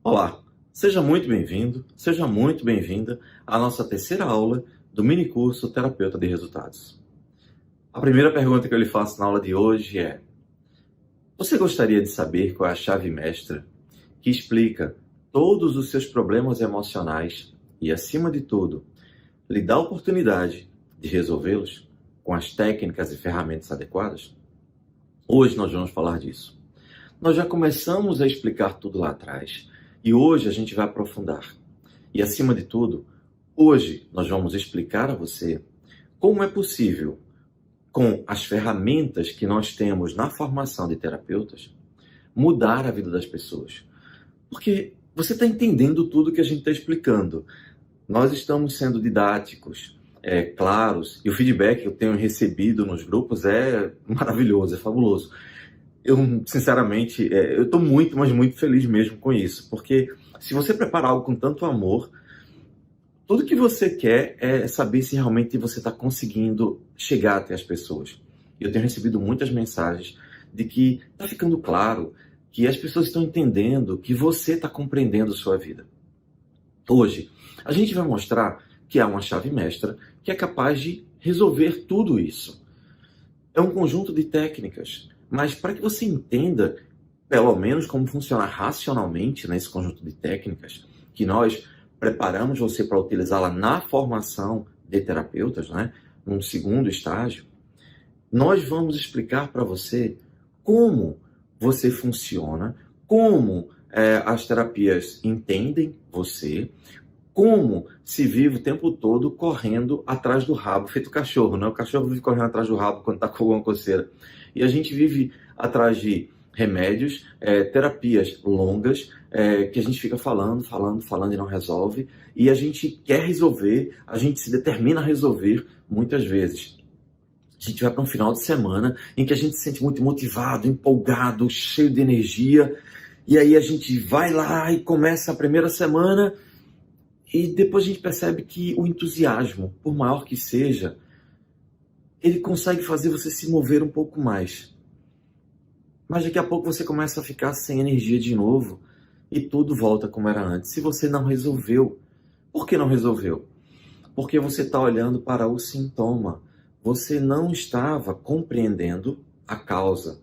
Olá, seja muito bem-vindo, seja muito bem-vinda à nossa terceira aula do minicurso Terapeuta de Resultados. A primeira pergunta que eu lhe faço na aula de hoje é: você gostaria de saber qual é a chave mestra que explica todos os seus problemas emocionais e, acima de tudo, lhe dá a oportunidade de resolvê-los com as técnicas e ferramentas adequadas? Hoje nós vamos falar disso. Nós já começamos a explicar tudo lá atrás e hoje a gente vai aprofundar. E, acima de tudo, hoje nós vamos explicar a você como é possível, com as ferramentas que nós temos na formação de terapeutas, mudar a vida das pessoas. Porque você está entendendo tudo que a gente está explicando. Nós estamos sendo didáticos, claros, e o feedback que eu tenho recebido nos grupos é maravilhoso, é fabuloso. Eu, sinceramente, eu estou muito, mas muito feliz mesmo com isso, porque se você preparar algo com tanto amor, tudo que você quer é saber se realmente você está conseguindo chegar até as pessoas. Eu tenho recebido muitas mensagens de que está ficando claro, que as pessoas estão entendendo, que você está compreendendo sua vida. Hoje, a gente vai mostrar que há uma chave mestra que é capaz de resolver tudo isso. É um conjunto de técnicas, mas para que você entenda, pelo menos, como funciona racionalmente nesse conjunto de técnicas, que nós preparamos você para utilizá-la na formação de terapeutas, né, num segundo estágio, nós vamos explicar para você como você funciona, como as terapias entendem você, como se vive o tempo todo correndo atrás do rabo, feito cachorro, né? O cachorro vive correndo atrás do rabo quando está com alguma coceira. E a gente vive atrás de remédios, terapias longas, que a gente fica falando e não resolve. E a gente quer resolver, a gente se determina a resolver muitas vezes. A gente vai para um final de semana em que a gente se sente muito motivado, empolgado, cheio de energia. E aí a gente vai lá e começa a primeira semana e depois a gente percebe que o entusiasmo, por maior que seja, ele consegue fazer você se mover um pouco mais. Mas daqui a pouco você começa a ficar sem energia de novo e tudo volta como era antes. Se você não resolveu, por que não resolveu? Porque você está olhando para o sintoma. Você não estava compreendendo a causa.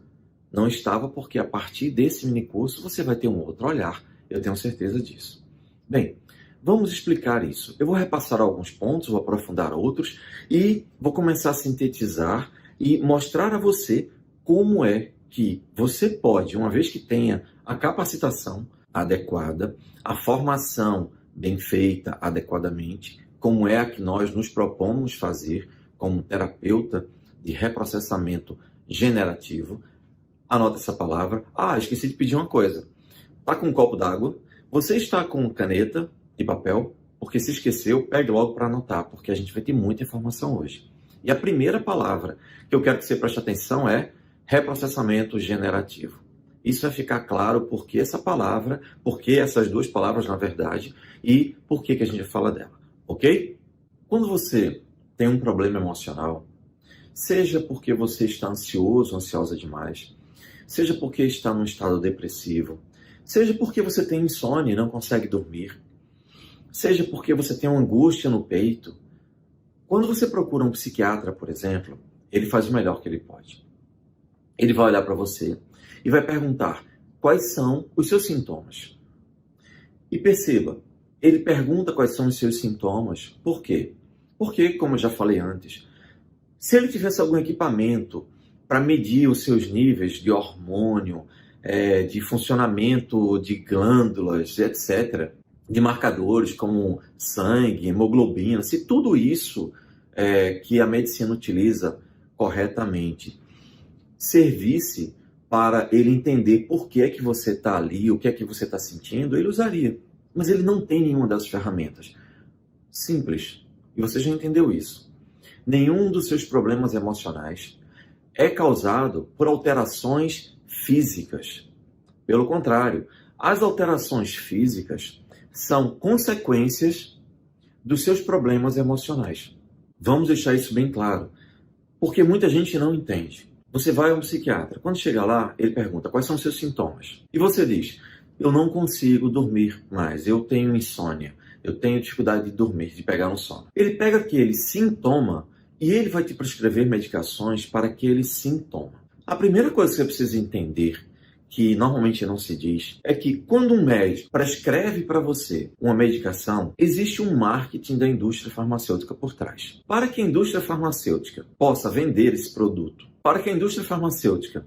Não estava porque a partir desse minicurso você vai ter um outro olhar. Eu tenho certeza disso. Bem, vamos explicar isso. Eu vou repassar alguns pontos, vou aprofundar outros e vou começar a sintetizar e mostrar a você como é que você pode, uma vez que tenha a capacitação adequada, a formação bem feita adequadamente, como é a que nós nos propomos fazer como terapeuta de reprocessamento generativo. Anota essa palavra. Esqueci de pedir uma coisa. Está com um copo d'água? Você está com caneta e papel? Porque se esqueceu, pegue logo para anotar, porque a gente vai ter muita informação hoje. E a primeira palavra que eu quero que você preste atenção é reprocessamento generativo. Isso vai ficar claro porque essa palavra, porque essas duas palavras, na verdade, e por que a gente fala dela, ok? Quando você tem um problema emocional, seja porque você está ansioso, ansiosa demais, seja porque está num estado depressivo, seja porque você tem insônia e não consegue dormir, seja porque você tem uma angústia no peito, quando você procura um psiquiatra, por exemplo, ele faz o melhor que ele pode. Ele vai olhar para você e vai perguntar quais são os seus sintomas. E perceba, ele pergunta quais são os seus sintomas. Por quê? Porque, como eu já falei antes, se ele tivesse algum equipamento para medir os seus níveis de hormônio, de funcionamento de glândulas, etc., de marcadores como sangue, hemoglobina, se tudo isso que a medicina utiliza corretamente servisse para ele entender por que é que você está ali, o que é que você está sentindo, ele usaria. Mas ele não tem nenhuma dessas ferramentas. Simples. E você já entendeu isso. Nenhum dos seus problemas emocionais é causado por alterações físicas. Pelo contrário, as alterações físicas são consequências dos seus problemas emocionais. Vamos deixar isso bem claro, porque muita gente não entende. Você vai a um psiquiatra. Quando chega lá, ele pergunta quais são os seus sintomas. E você diz, eu não consigo dormir mais, eu tenho insônia, eu tenho dificuldade de dormir, de pegar no sono. Ele pega aquele sintoma e ele vai te prescrever medicações para aquele sintoma. A primeira coisa que você precisa entender, que normalmente não se diz, é que quando um médico prescreve para você uma medicação, existe um marketing da indústria farmacêutica por trás. Para que a indústria farmacêutica possa vender esse produto, para que a indústria farmacêutica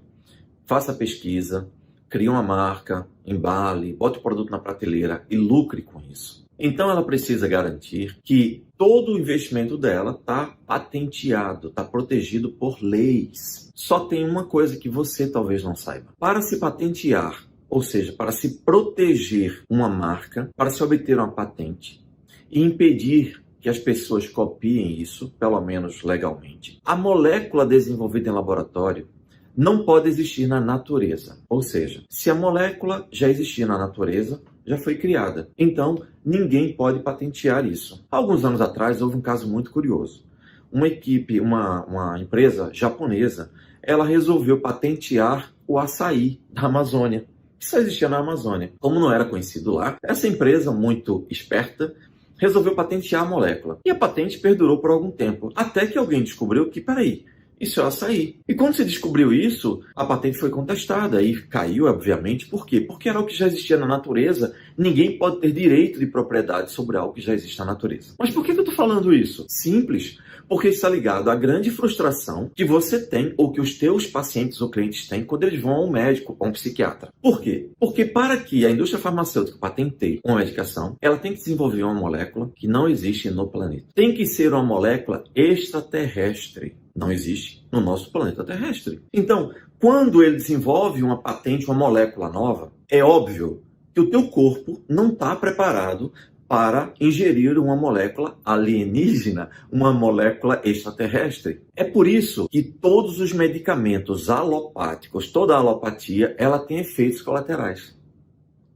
faça pesquisa, crie uma marca, embale, bote o produto na prateleira e lucre com isso. Então ela precisa garantir que todo o investimento dela está patenteado, está protegido por leis. Só tem uma coisa que você talvez não saiba. Para se patentear, ou seja, para se proteger uma marca, para se obter uma patente e impedir que as pessoas copiem isso, pelo menos legalmente, a molécula desenvolvida em laboratório não pode existir na natureza. Ou seja, se a molécula já existia na natureza, já foi criada. Então, ninguém pode patentear isso. Alguns anos atrás, houve um caso muito curioso. Uma equipe, uma empresa japonesa, ela resolveu patentear o açaí da Amazônia. Isso só existia na Amazônia. Como não era conhecido lá, essa empresa, muito esperta, resolveu patentear a molécula. E a patente perdurou por algum tempo, até que alguém descobriu que, peraí, isso é o açaí. E quando se descobriu isso, a patente foi contestada e caiu, obviamente. Por quê? Porque era o que já existia na natureza. Ninguém pode ter direito de propriedade sobre algo que já existe na natureza. Mas por que eu estou falando isso? Simples. Porque está ligado à grande frustração que você tem ou que os teus pacientes ou clientes têm quando eles vão ao médico ou a um psiquiatra. Por quê? Porque para que a indústria farmacêutica patenteie uma medicação, ela tem que desenvolver uma molécula que não existe no planeta. Tem que ser uma molécula extraterrestre. Não existe no nosso planeta terrestre. Então, quando ele desenvolve uma patente, uma molécula nova, é óbvio que o teu corpo não está preparado para ingerir uma molécula alienígena, uma molécula extraterrestre. É por isso que todos os medicamentos alopáticos, toda a alopatia, ela tem efeitos colaterais.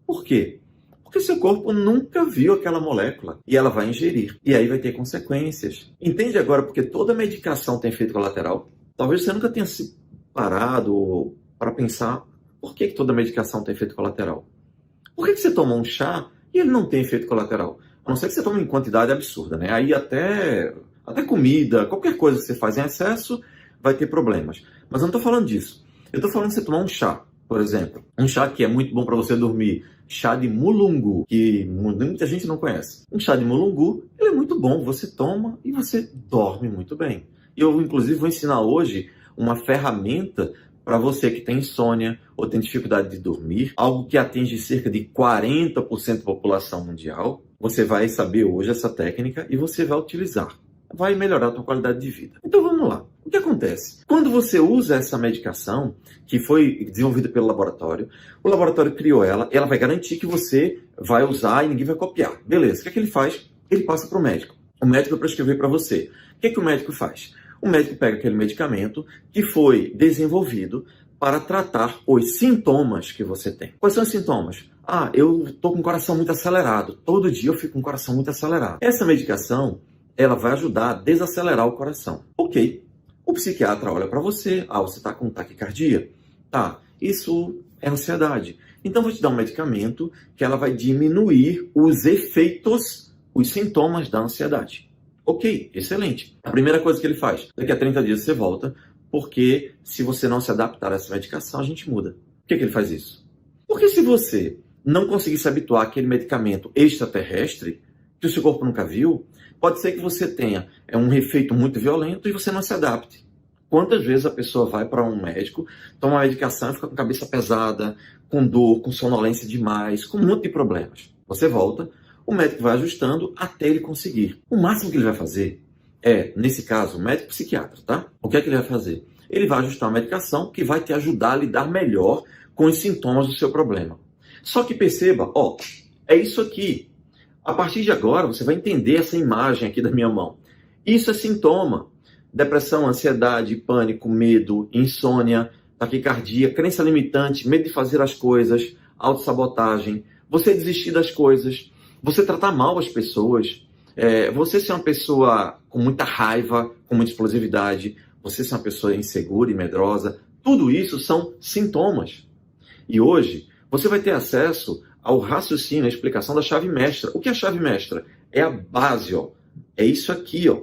Por quê? Porque seu corpo nunca viu aquela molécula e ela vai ingerir. E aí vai ter consequências. Entende agora porque toda medicação tem efeito colateral? Talvez você nunca tenha se parado para pensar por que toda medicação tem efeito colateral. Por que você toma um chá e ele não tem efeito colateral? A não ser que você tome em quantidade absurda, né? Aí até comida, qualquer coisa que você faz em excesso vai ter problemas. Mas eu não estou falando disso. Eu estou falando de você tomar um chá, por exemplo. Um chá que é muito bom para você dormir. Chá de mulungu, que muita gente não conhece. Um chá de mulungu, ele é muito bom. Você toma e você dorme muito bem. E eu, inclusive, vou ensinar hoje uma ferramenta para você que tem insônia ou tem dificuldade de dormir, algo que atinge cerca de 40% da população mundial. Você vai saber hoje essa técnica e você vai utilizar. Vai melhorar a tua qualidade de vida. Então vamos lá. O que acontece? Quando você usa essa medicação, que foi desenvolvida pelo laboratório, o laboratório criou ela, ela vai garantir que você vai usar e ninguém vai copiar. Beleza, o que ele faz? Ele passa para o médico. O médico vai prescrever para você. O que o médico faz? O médico pega aquele medicamento que foi desenvolvido para tratar os sintomas que você tem. Quais são os sintomas? Eu estou com o coração muito acelerado. Todo dia eu fico com o coração muito acelerado. Essa medicação, ela vai ajudar a desacelerar o coração. Ok. O psiquiatra olha para você. Você está com taquicardia? Tá. Isso é ansiedade. Então, vou te dar um medicamento que ela vai diminuir os efeitos, os sintomas da ansiedade. Ok, excelente. A primeira coisa que ele faz, daqui a 30 dias você volta, porque se você não se adaptar a essa medicação, a gente muda. Por que ele faz isso? Porque se você não conseguir se habituar àquele medicamento extraterrestre, que o seu corpo nunca viu, pode ser que você tenha um efeito muito violento e você não se adapte. Quantas vezes a pessoa vai para um médico, toma uma medicação e fica com a cabeça pesada, com dor, com sonolência demais, com um monte de problemas. Você volta, o médico vai ajustando até ele conseguir. O máximo que ele vai fazer é, nesse caso, o médico psiquiatra, tá? O que é que ele vai fazer? Ele vai ajustar uma medicação que vai te ajudar a lidar melhor com os sintomas do seu problema. Só que perceba, é isso aqui. A partir de agora, você vai entender essa imagem aqui da minha mão. Isso é sintoma. Depressão, ansiedade, pânico, medo, insônia, taquicardia, crença limitante, medo de fazer as coisas, autossabotagem, você desistir das coisas, você tratar mal as pessoas, você ser uma pessoa com muita raiva, com muita explosividade, você ser uma pessoa insegura e medrosa. Tudo isso são sintomas. E hoje, Você vai ter acesso ao raciocínio, à explicação da chave mestra. O que é a chave mestra? É a base, ó. É isso aqui, ó.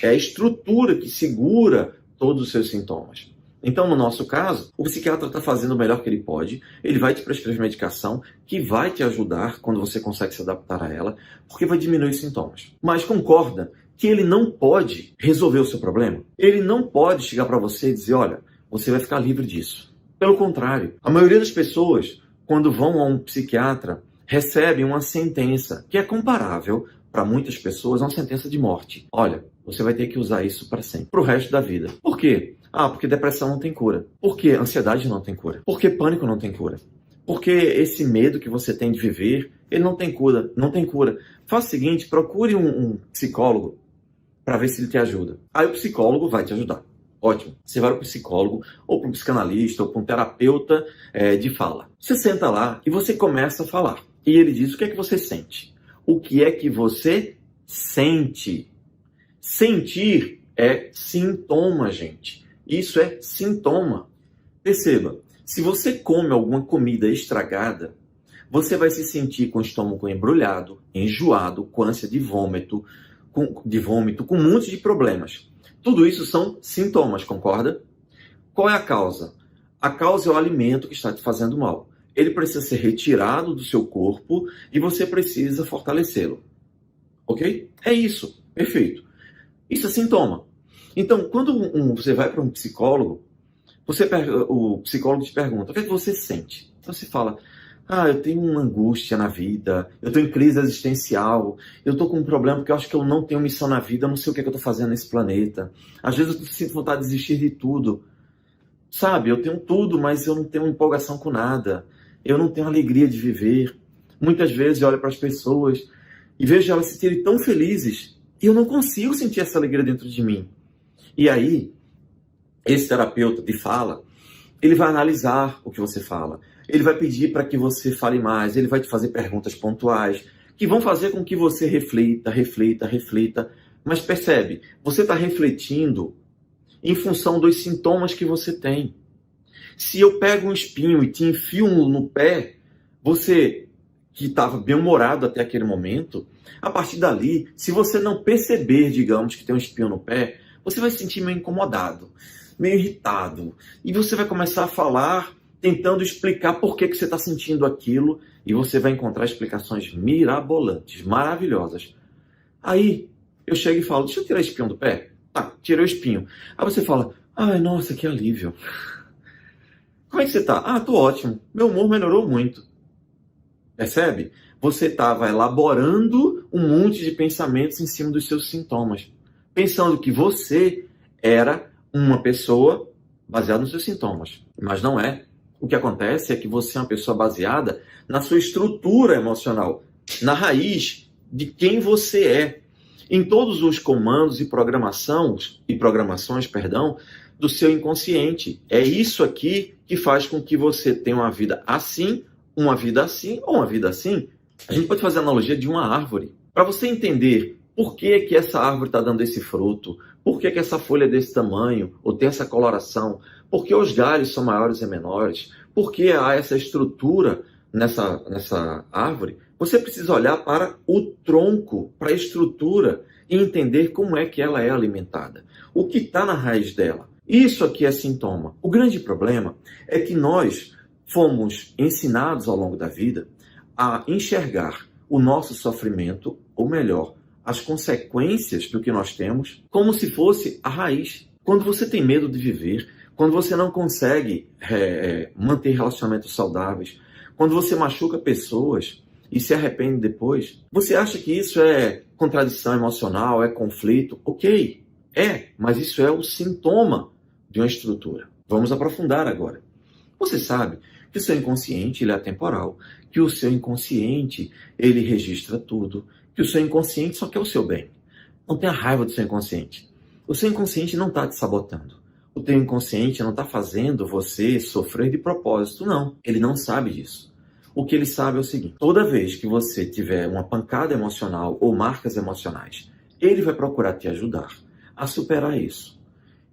É a estrutura que segura todos os seus sintomas. Então, no nosso caso, o psiquiatra está fazendo o melhor que ele pode, ele vai te prescrever medicação que vai te ajudar quando você consegue se adaptar a ela, porque vai diminuir os sintomas. Mas concorda que ele não pode resolver o seu problema? Ele não pode chegar para você e dizer, olha, você vai ficar livre disso. Pelo contrário, a maioria das pessoas, quando vão a um psiquiatra, recebem uma sentença que é comparável para muitas pessoas a uma sentença de morte. Olha, você vai ter que usar isso para sempre, para o resto da vida. Por quê? Ah, porque depressão não tem cura. Por que ansiedade não tem cura? Por que pânico não tem cura? Porque esse medo que você tem de viver, ele não tem cura. Não tem cura. Faça o seguinte, procure um psicólogo para ver se ele te ajuda. Aí o psicólogo vai te ajudar. Ótimo. Você vai para o psicólogo, ou para um psicanalista, ou para um terapeuta de fala. Você senta lá e você começa a falar. E ele diz, o que é que você sente? O que é que você sente? Sentir é sintoma, gente. Isso é sintoma. Perceba, se você come alguma comida estragada, você vai se sentir com o estômago embrulhado, enjoado, com ânsia de vômito, com um monte de problemas. Tudo isso são sintomas, concorda? Qual é a causa? A causa é o alimento que está te fazendo mal. Ele precisa ser retirado do seu corpo e você precisa fortalecê-lo. Ok? É isso. Perfeito. Isso é sintoma. Então, quando você vai para um psicólogo, o psicólogo te pergunta, o que é que você sente? Então você fala, eu tenho uma angústia na vida, eu estou em crise existencial, eu estou com um problema porque eu acho que eu não tenho missão na vida, eu não sei o que é que eu estou fazendo nesse planeta. Às vezes eu sinto vontade de desistir de tudo. Sabe, eu tenho tudo, mas eu não tenho empolgação com nada. Eu não tenho alegria de viver. Muitas vezes eu olho para as pessoas e vejo elas se sentirem tão felizes e eu não consigo sentir essa alegria dentro de mim. E aí, esse terapeuta de fala, ele vai analisar o que você fala. Ele vai pedir para que você fale mais, ele vai te fazer perguntas pontuais, que vão fazer com que você reflita. Mas percebe, você está refletindo em função dos sintomas que você tem. Se eu pego um espinho e te enfio no pé, você que estava bem-humorado até aquele momento, a partir dali, se você não perceber, digamos, que tem um espinho no pé, você vai se sentir meio incomodado, meio irritado. E você vai começar a falar, tentando explicar por que você está sentindo aquilo, e você vai encontrar explicações mirabolantes, maravilhosas. Aí, eu chego e falo, deixa eu tirar o espinho do pé. Tá, tirei o espinho. Aí você fala, ai, nossa, que alívio. Como é que você tá? Tô ótimo. Meu humor melhorou muito. Percebe? Você estava elaborando um monte de pensamentos em cima dos seus sintomas. Pensando que você era uma pessoa baseada nos seus sintomas. Mas não é. O que acontece é que você é uma pessoa baseada na sua estrutura emocional, na raiz de quem você é, em todos os comandos e programações, do seu inconsciente. É isso aqui que faz com que você tenha uma vida assim ou uma vida assim. A gente pode fazer a analogia de uma árvore. Para você entender por que essa árvore está dando esse fruto, por que essa folha é desse tamanho, ou tem essa coloração, por que os galhos são maiores e menores, por que há essa estrutura nessa árvore, você precisa olhar para o tronco, para a estrutura e entender como é que ela é alimentada. O que está na raiz dela. Isso aqui é sintoma. O grande problema é que nós fomos ensinados ao longo da vida a enxergar o nosso sofrimento, ou melhor, as consequências do que nós temos, como se fosse a raiz. Quando você tem medo de viver, quando você não consegue manter relacionamentos saudáveis, quando você machuca pessoas e se arrepende depois, você acha que isso é contradição emocional, é conflito? Ok, mas isso é o sintoma de uma estrutura. Vamos aprofundar agora. Você sabe que o seu inconsciente ele é atemporal, que o seu inconsciente ele registra tudo, que o seu inconsciente só quer o seu bem. Não tenha raiva do seu inconsciente. O seu inconsciente não está te sabotando. O teu inconsciente não está fazendo você sofrer de propósito, não. Ele não sabe disso. O que ele sabe é o seguinte: toda vez que você tiver uma pancada emocional ou marcas emocionais, ele vai procurar te ajudar a superar isso.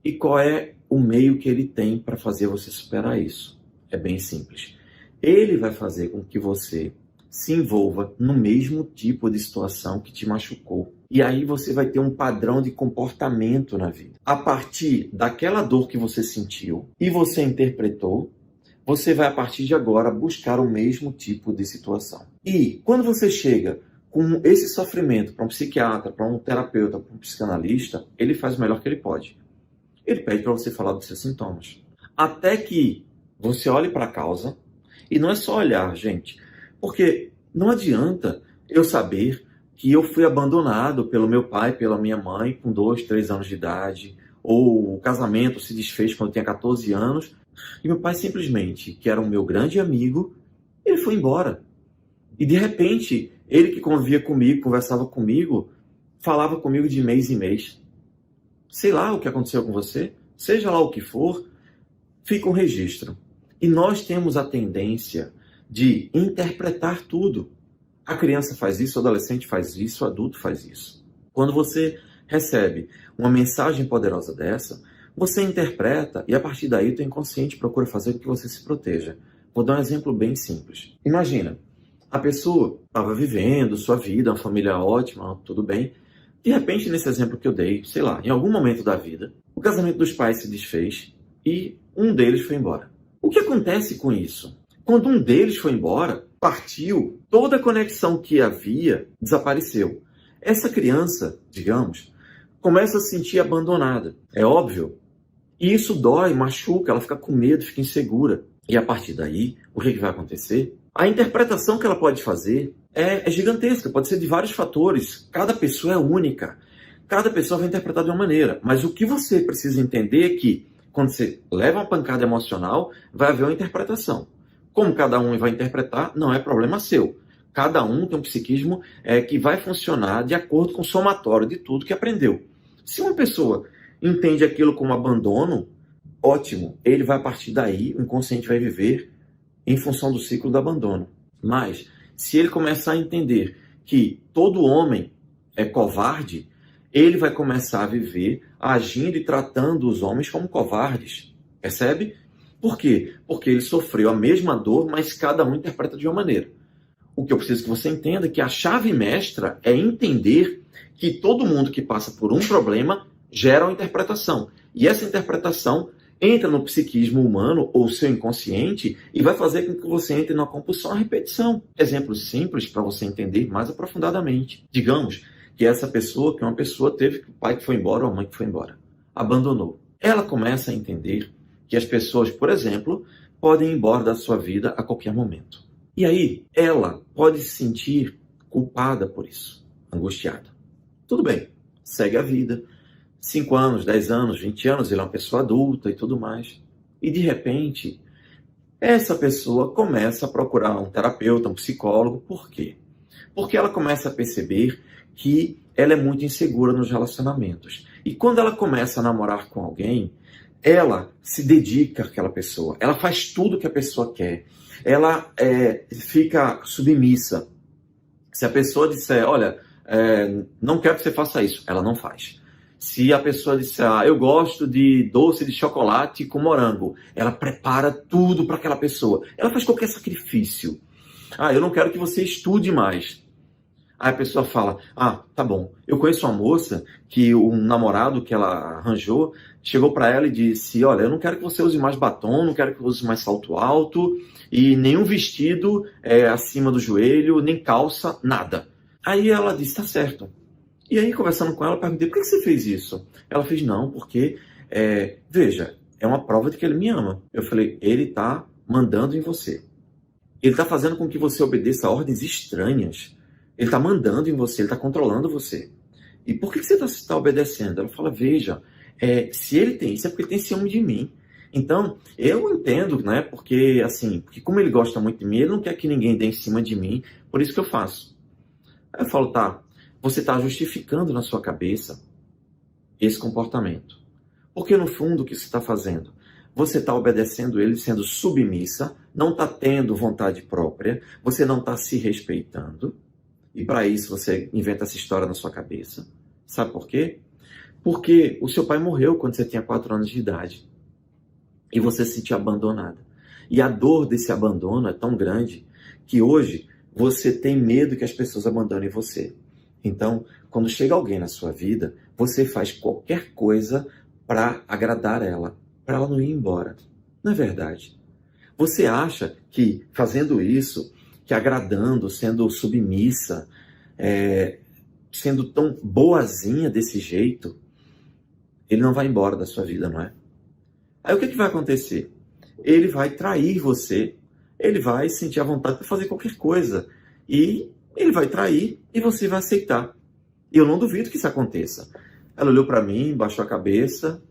E qual é o meio que ele tem para fazer você superar isso? É bem simples. ele vai fazer com que você se envolva no mesmo tipo de situação que te machucou. E aí você vai ter um padrão de comportamento na vida. A partir daquela dor que você sentiu e você interpretou, você vai, a partir de agora, buscar o mesmo tipo de situação. E quando você chega com esse sofrimento para um psiquiatra, para um terapeuta, para um psicanalista, ele faz o melhor que ele pode. Ele pede para você falar dos seus sintomas. Até que você olhe para a causa, e não é só olhar, gente, porque não adianta eu saber que eu fui abandonado pelo meu pai, pela minha mãe, com 2, 3 anos de idade, ou o casamento se desfez quando eu tinha 14 anos, e meu pai simplesmente, que era o meu grande amigo, ele foi embora. E de repente, ele que convivia comigo, conversava comigo, falava comigo de mês em mês. Sei lá o que aconteceu com você, seja lá o que for, fica um registro. E nós temos a tendência de interpretar tudo. A criança faz isso, o adolescente faz isso, o adulto faz isso. Quando você recebe uma mensagem poderosa dessa, você interpreta e a partir daí o teu inconsciente procura fazer com que você se proteja. Vou dar um exemplo bem simples. Imagina, a pessoa estava vivendo sua vida, uma família ótima, tudo bem. De repente, nesse exemplo que eu dei, sei lá, em algum momento da vida, o casamento dos pais se desfez e um deles foi embora. O que acontece com isso? Quando um deles foi embora, partiu, toda a conexão que havia desapareceu. Essa criança, digamos, começa a se sentir abandonada. É óbvio. E isso dói, machuca, ela fica com medo, fica insegura. E a partir daí, o que vai acontecer? A interpretação que ela pode fazer é gigantesca, pode ser de vários fatores. Cada pessoa é única. Cada pessoa vai interpretar de uma maneira. Mas o que você precisa entender é que, quando você leva uma pancada emocional, vai haver uma interpretação. Como cada um vai interpretar, não é problema seu. Cada um tem um psiquismo que vai funcionar de acordo com o somatório de tudo que aprendeu. Se uma pessoa entende aquilo como abandono, ótimo. Ele vai, a partir daí, o inconsciente vai viver em função do ciclo do abandono. Mas, se ele começar a entender que todo homem é covarde, ele vai começar a viver agindo e tratando os homens como covardes. Percebe? Por quê? Porque ele sofreu a mesma dor, mas cada um interpreta de uma maneira. O que eu preciso que você entenda é que a chave mestra é entender que todo mundo que passa por um problema gera uma interpretação. E essa interpretação entra no psiquismo humano ou seu inconsciente e vai fazer com que você entre na compulsão à repetição. Exemplos simples para você entender mais aprofundadamente. Digamos que essa pessoa, que uma pessoa teve o pai que foi embora ou a mãe que foi embora, abandonou. Ela começa a entender que as pessoas, por exemplo, podem ir embora da sua vida a qualquer momento. E aí, ela pode se sentir culpada por isso, angustiada. Tudo bem, segue a vida. 5 anos, 10 anos, 20 anos, ele é uma pessoa adulta e tudo mais. E de repente, essa pessoa começa a procurar um terapeuta, um psicólogo. Por quê? Porque ela começa a perceber que ela é muito insegura nos relacionamentos. E quando ela começa a namorar com alguém, ela se dedica àquela pessoa. Ela faz tudo que a pessoa quer. Ela fica submissa. Se a pessoa disser, olha, não quero que você faça isso, ela não faz. Se a pessoa disser, eu gosto de doce de chocolate com morango, ela prepara tudo para aquela pessoa. Ela faz qualquer sacrifício. Eu não quero que você estude mais. Aí a pessoa fala, tá bom. Eu conheço uma moça que um namorado que ela arranjou chegou para ela e disse, olha, eu não quero que você use mais batom, não quero que você use mais salto alto e nenhum vestido acima do joelho, nem calça, nada. Aí ela disse, tá certo. E aí, conversando com ela, eu perguntei, por que você fez isso? Ela fez, não, porque, veja, é uma prova de que ele me ama. Eu falei, ele está mandando em você. Ele está fazendo com que você obedeça a ordens estranhas. Ele está mandando em você, ele está controlando você. E por que você está obedecendo? Ela fala, veja, se ele tem isso, é porque ele tem ciúme de mim. Então, eu entendo, né? Porque como ele gosta muito de mim, ele não quer que ninguém dê em cima de mim, por isso que eu faço. Aí eu falo, tá, você está justificando na sua cabeça esse comportamento. Porque no fundo o que você está fazendo? Você está obedecendo ele, sendo submissa, não está tendo vontade própria, você não está se respeitando. E para isso você inventa essa história na sua cabeça. Sabe por quê? Porque o seu pai morreu quando você tinha 4 anos de idade. E você se sentiu abandonada. E a dor desse abandono é tão grande que hoje você tem medo que as pessoas abandonem você. Então, quando chega alguém na sua vida, você faz qualquer coisa para agradar ela, para ela não ir embora. Não é verdade? Você acha que fazendo isso, que agradando, sendo submissa, sendo tão boazinha desse jeito, ele não vai embora da sua vida, não é? Aí o que vai acontecer? Ele vai trair você, ele vai sentir a vontade de fazer qualquer coisa. E ele vai trair e você vai aceitar. E eu não duvido que isso aconteça. Ela olhou para mim, baixou a cabeça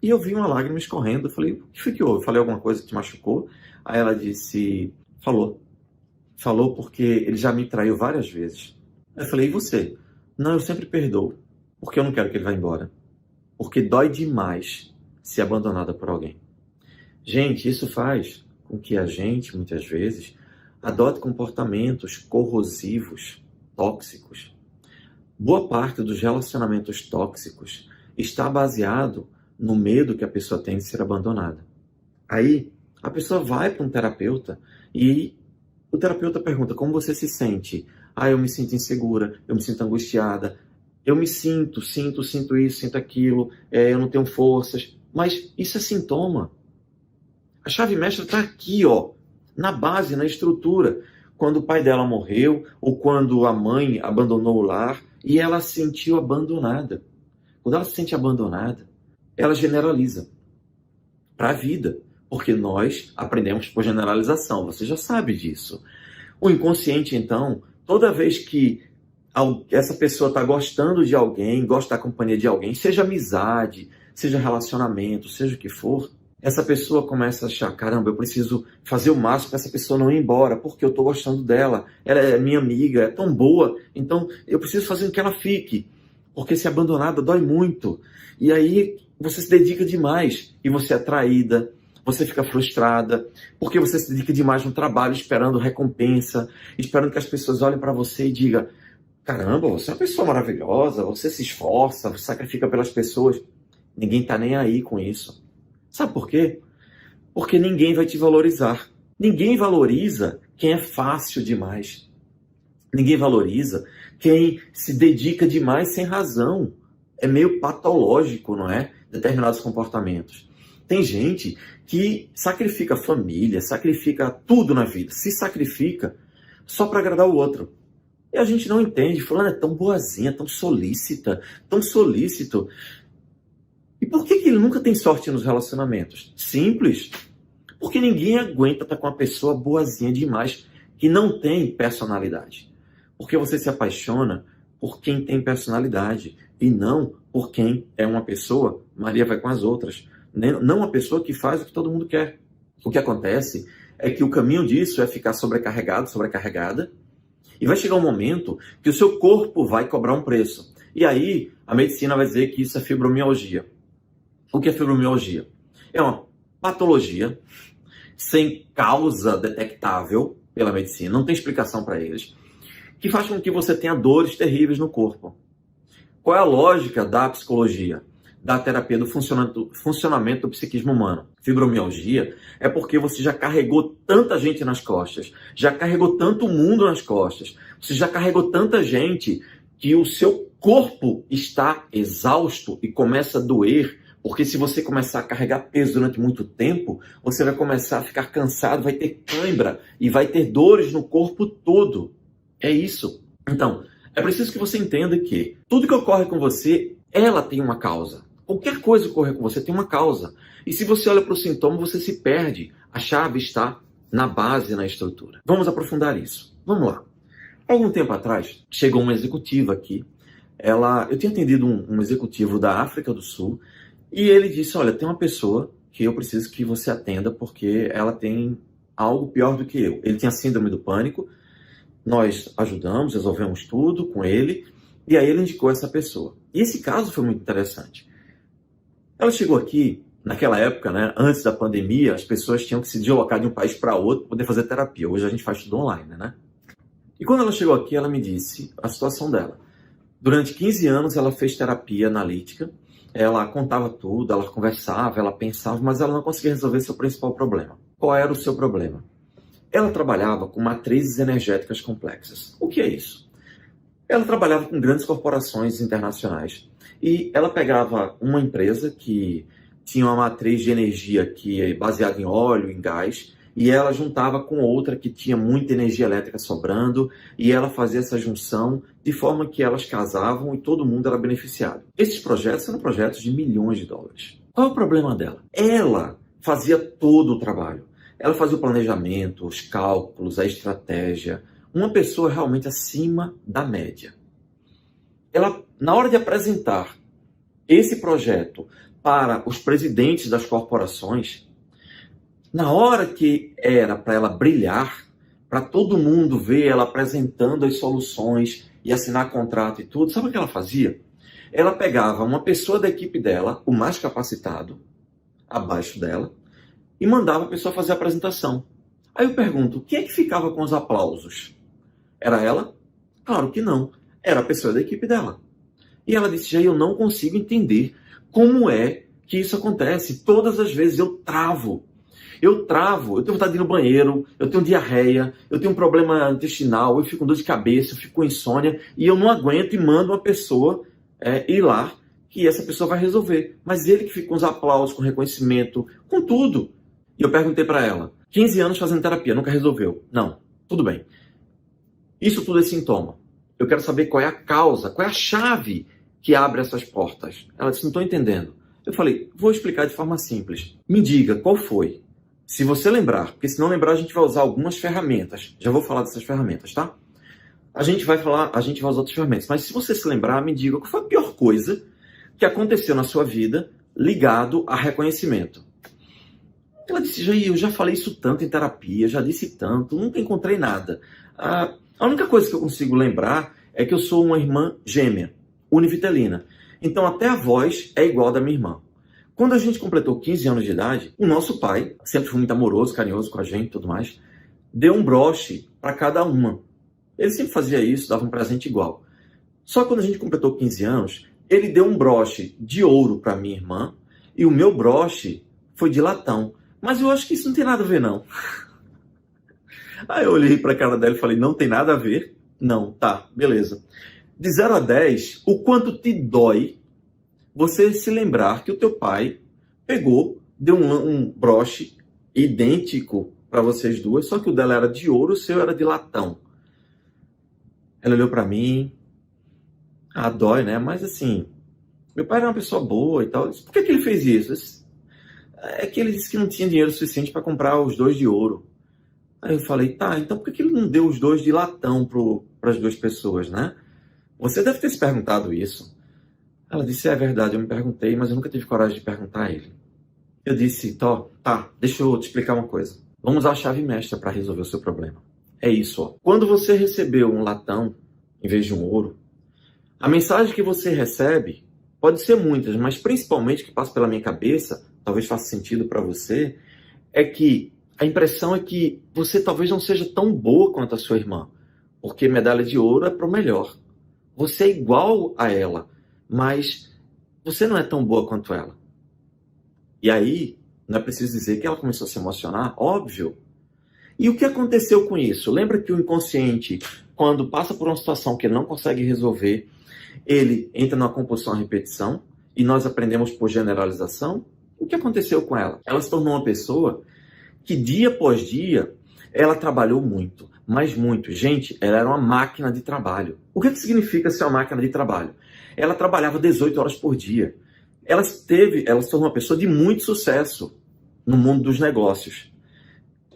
e eu vi uma lágrima escorrendo. Eu falei, o que foi que houve? Eu falei alguma coisa que te machucou? Aí ela disse, falou. Falou porque ele já me traiu várias vezes. Eu falei, e você? Não, eu sempre perdoo, porque eu não quero que ele vá embora. Porque dói demais ser abandonada por alguém. Gente, isso faz com que a gente, muitas vezes, adote comportamentos corrosivos, tóxicos. Boa parte dos relacionamentos tóxicos está baseado no medo que a pessoa tem de ser abandonada. Aí, a pessoa vai para um terapeuta e o terapeuta pergunta como você se sente. Ah, eu me sinto insegura, eu me sinto angustiada, eu me sinto isso, sinto aquilo, eu não tenho forças. Mas isso é sintoma. A chave mestra está aqui, ó, na base, na estrutura. Quando o pai dela morreu, ou quando a mãe abandonou o lar, e ela se sentiu abandonada. Quando ela se sente abandonada, ela generaliza para a vida. Porque nós aprendemos por generalização, você já sabe disso. O inconsciente, então, toda vez que essa pessoa está gostando de alguém, gosta da companhia de alguém, seja amizade, seja relacionamento, seja o que for, essa pessoa começa a achar, caramba, eu preciso fazer o máximo para essa pessoa não ir embora, porque eu estou gostando dela, ela é minha amiga, é tão boa, então eu preciso fazer com que ela fique, porque ser abandonada dói muito. E aí você se dedica demais e você é traída, você fica frustrada, porque você se dedica demais no trabalho, esperando recompensa, esperando que as pessoas olhem para você e digam, caramba, você é uma pessoa maravilhosa, você se esforça, você sacrifica pelas pessoas. Ninguém está nem aí com isso. Sabe por quê? Porque ninguém vai te valorizar. Ninguém valoriza quem é fácil demais. Ninguém valoriza quem se dedica demais sem razão. É meio patológico, não é? Determinados comportamentos. Tem gente que sacrifica a família, sacrifica tudo na vida, se sacrifica só para agradar o outro. E a gente não entende, fulano é tão boazinha, tão solícita, tão solícito. E por que ele nunca tem sorte nos relacionamentos? Simples. Porque ninguém aguenta estar com uma pessoa boazinha demais, que não tem personalidade. Porque você se apaixona por quem tem personalidade e não por quem é uma pessoa, Maria vai com as outras. Não uma pessoa que faz o que todo mundo quer. O que acontece é que o caminho disso é ficar sobrecarregado, sobrecarregada, e vai chegar um momento que o seu corpo vai cobrar um preço. E aí a medicina vai dizer que isso é fibromialgia. O que é fibromialgia? É uma patologia sem causa detectável pela medicina, não tem explicação para eles, que faz com que você tenha dores terríveis no corpo. Qual é a lógica da psicologia? Da terapia do funcionamento do psiquismo humano. Fibromialgia é porque você já carregou tanta gente nas costas, já carregou tanto mundo nas costas, você já carregou tanta gente que o seu corpo está exausto e começa a doer, porque se você começar a carregar peso durante muito tempo, você vai começar a ficar cansado, vai ter cãibra e vai ter dores no corpo todo. É isso. Então, é preciso que você entenda que tudo que ocorre com você, ela tem uma causa. Qualquer coisa que ocorrer com você tem uma causa. E se você olha para o sintoma, você se perde. A chave está na base, na estrutura. Vamos aprofundar isso. Vamos lá. Algum tempo atrás, chegou uma executiva aqui. Eu tinha atendido um executivo da África do Sul e ele disse, olha, tem uma pessoa que eu preciso que você atenda porque ela tem algo pior do que eu. Ele tinha síndrome do pânico. Nós ajudamos, resolvemos tudo com ele e aí ele indicou essa pessoa. E esse caso foi muito interessante. Ela chegou aqui, naquela época, né, antes da pandemia, as pessoas tinham que se deslocar de um país para outro para poder fazer terapia. Hoje a gente faz tudo online, né? E quando ela chegou aqui, ela me disse a situação dela. Durante 15 anos ela fez terapia analítica, ela contava tudo, ela conversava, ela pensava, mas ela não conseguia resolver seu principal problema. qual era o seu problema. Ela trabalhava com matrizes energéticas complexas. O que é isso? Ela trabalhava com grandes corporações internacionais e ela pegava uma empresa que tinha uma matriz de energia que é baseada em óleo, em gás, e ela juntava com outra que tinha muita energia elétrica sobrando, e ela fazia essa junção de forma que elas casavam e todo mundo era beneficiado. Esses projetos eram projetos de milhões de dólares. Qual é o problema dela? Ela fazia todo o trabalho. Ela fazia o planejamento, os cálculos, a estratégia. Uma pessoa realmente acima da média. Ela, na hora de apresentar esse projeto para os presidentes das corporações, na hora que era para ela brilhar, para todo mundo ver ela apresentando as soluções e assinar contrato e tudo, sabe o que ela fazia? Ela pegava uma pessoa da equipe dela, o mais capacitado, abaixo dela, e mandava a pessoa fazer a apresentação. Aí eu pergunto, quem é que ficava com os aplausos? Era ela? Claro que não. Era a pessoa da equipe dela. E ela disse, Jair, eu não consigo entender como é que isso acontece. Todas as vezes eu travo. Eu tenho vontade de ir no banheiro, eu tenho diarreia, eu tenho um problema intestinal, eu fico com dor de cabeça, eu fico com insônia, e eu não aguento e mando uma pessoa ir lá, que essa pessoa vai resolver. Mas ele que fica com os aplausos, com reconhecimento, com tudo. E eu perguntei para ela, 15 anos fazendo terapia, nunca resolveu. Não, tudo bem. Isso tudo é sintoma. Eu quero saber qual é a causa, qual é a chave que abre essas portas. Ela disse, não estou entendendo. Eu falei, vou explicar de forma simples. Me diga, qual foi? Se você lembrar, porque se não lembrar a gente vai usar algumas ferramentas. Já vou falar dessas ferramentas, tá? A gente vai usar outras ferramentas. Mas se você se lembrar, me diga qual foi a pior coisa que aconteceu na sua vida ligado a reconhecimento. Ela disse, Jair, eu já falei isso tanto em terapia, já disse tanto, nunca encontrei nada. A única coisa que eu consigo lembrar é que eu sou uma irmã gêmea, univitelina. Então até a voz é igual da minha irmã. Quando a gente completou 15 anos de idade, o nosso pai, sempre foi muito amoroso, carinhoso com a gente e tudo mais, deu um broche para cada uma. Ele sempre fazia isso, dava um presente igual. Só que quando a gente completou 15 anos, ele deu um broche de ouro para minha irmã e o meu broche foi de latão. Mas eu acho que isso não tem nada a ver, não. Aí eu olhei para a cara dela e falei, não tem nada a ver? Não, tá, beleza. De 0 a 10, o quanto te dói você se lembrar que o teu pai pegou, deu um broche idêntico para vocês duas, só que o dela era de ouro, o seu era de latão. Ela olhou para mim, dói, né? Mas assim, meu pai era uma pessoa boa e tal. Eu disse, por que ele fez isso? É que ele disse que não tinha dinheiro suficiente para comprar os 2 de ouro. Aí eu falei, tá, então por que ele não deu os 2 de latão para as 2 pessoas, né? Você deve ter se perguntado isso. Ela disse, é verdade, eu me perguntei, mas eu nunca tive coragem de perguntar a ele. Eu disse, tá, deixa eu te explicar uma coisa. Vamos usar a chave mestra para resolver o seu problema. É isso, ó. Quando você recebeu um latão em vez de um ouro, a mensagem que você recebe pode ser muitas, mas principalmente que passa pela minha cabeça, talvez faça sentido para você, é que a impressão é que você talvez não seja tão boa quanto a sua irmã, porque medalha de ouro é pro melhor. Você é igual a ela, mas você não é tão boa quanto ela. E aí, não é preciso dizer que ela começou a se emocionar, óbvio. E o que aconteceu com isso? Lembra que o inconsciente, quando passa por uma situação que ele não consegue resolver, ele entra numa compulsão à repetição, e nós aprendemos por generalização? O que aconteceu com ela? Ela se tornou uma pessoa que dia após dia, ela trabalhou muito, mas muito. Gente, ela era uma máquina de trabalho. O que significa ser uma máquina de trabalho? Ela trabalhava 18 horas por dia. Ela se tornou uma pessoa de muito sucesso no mundo dos negócios.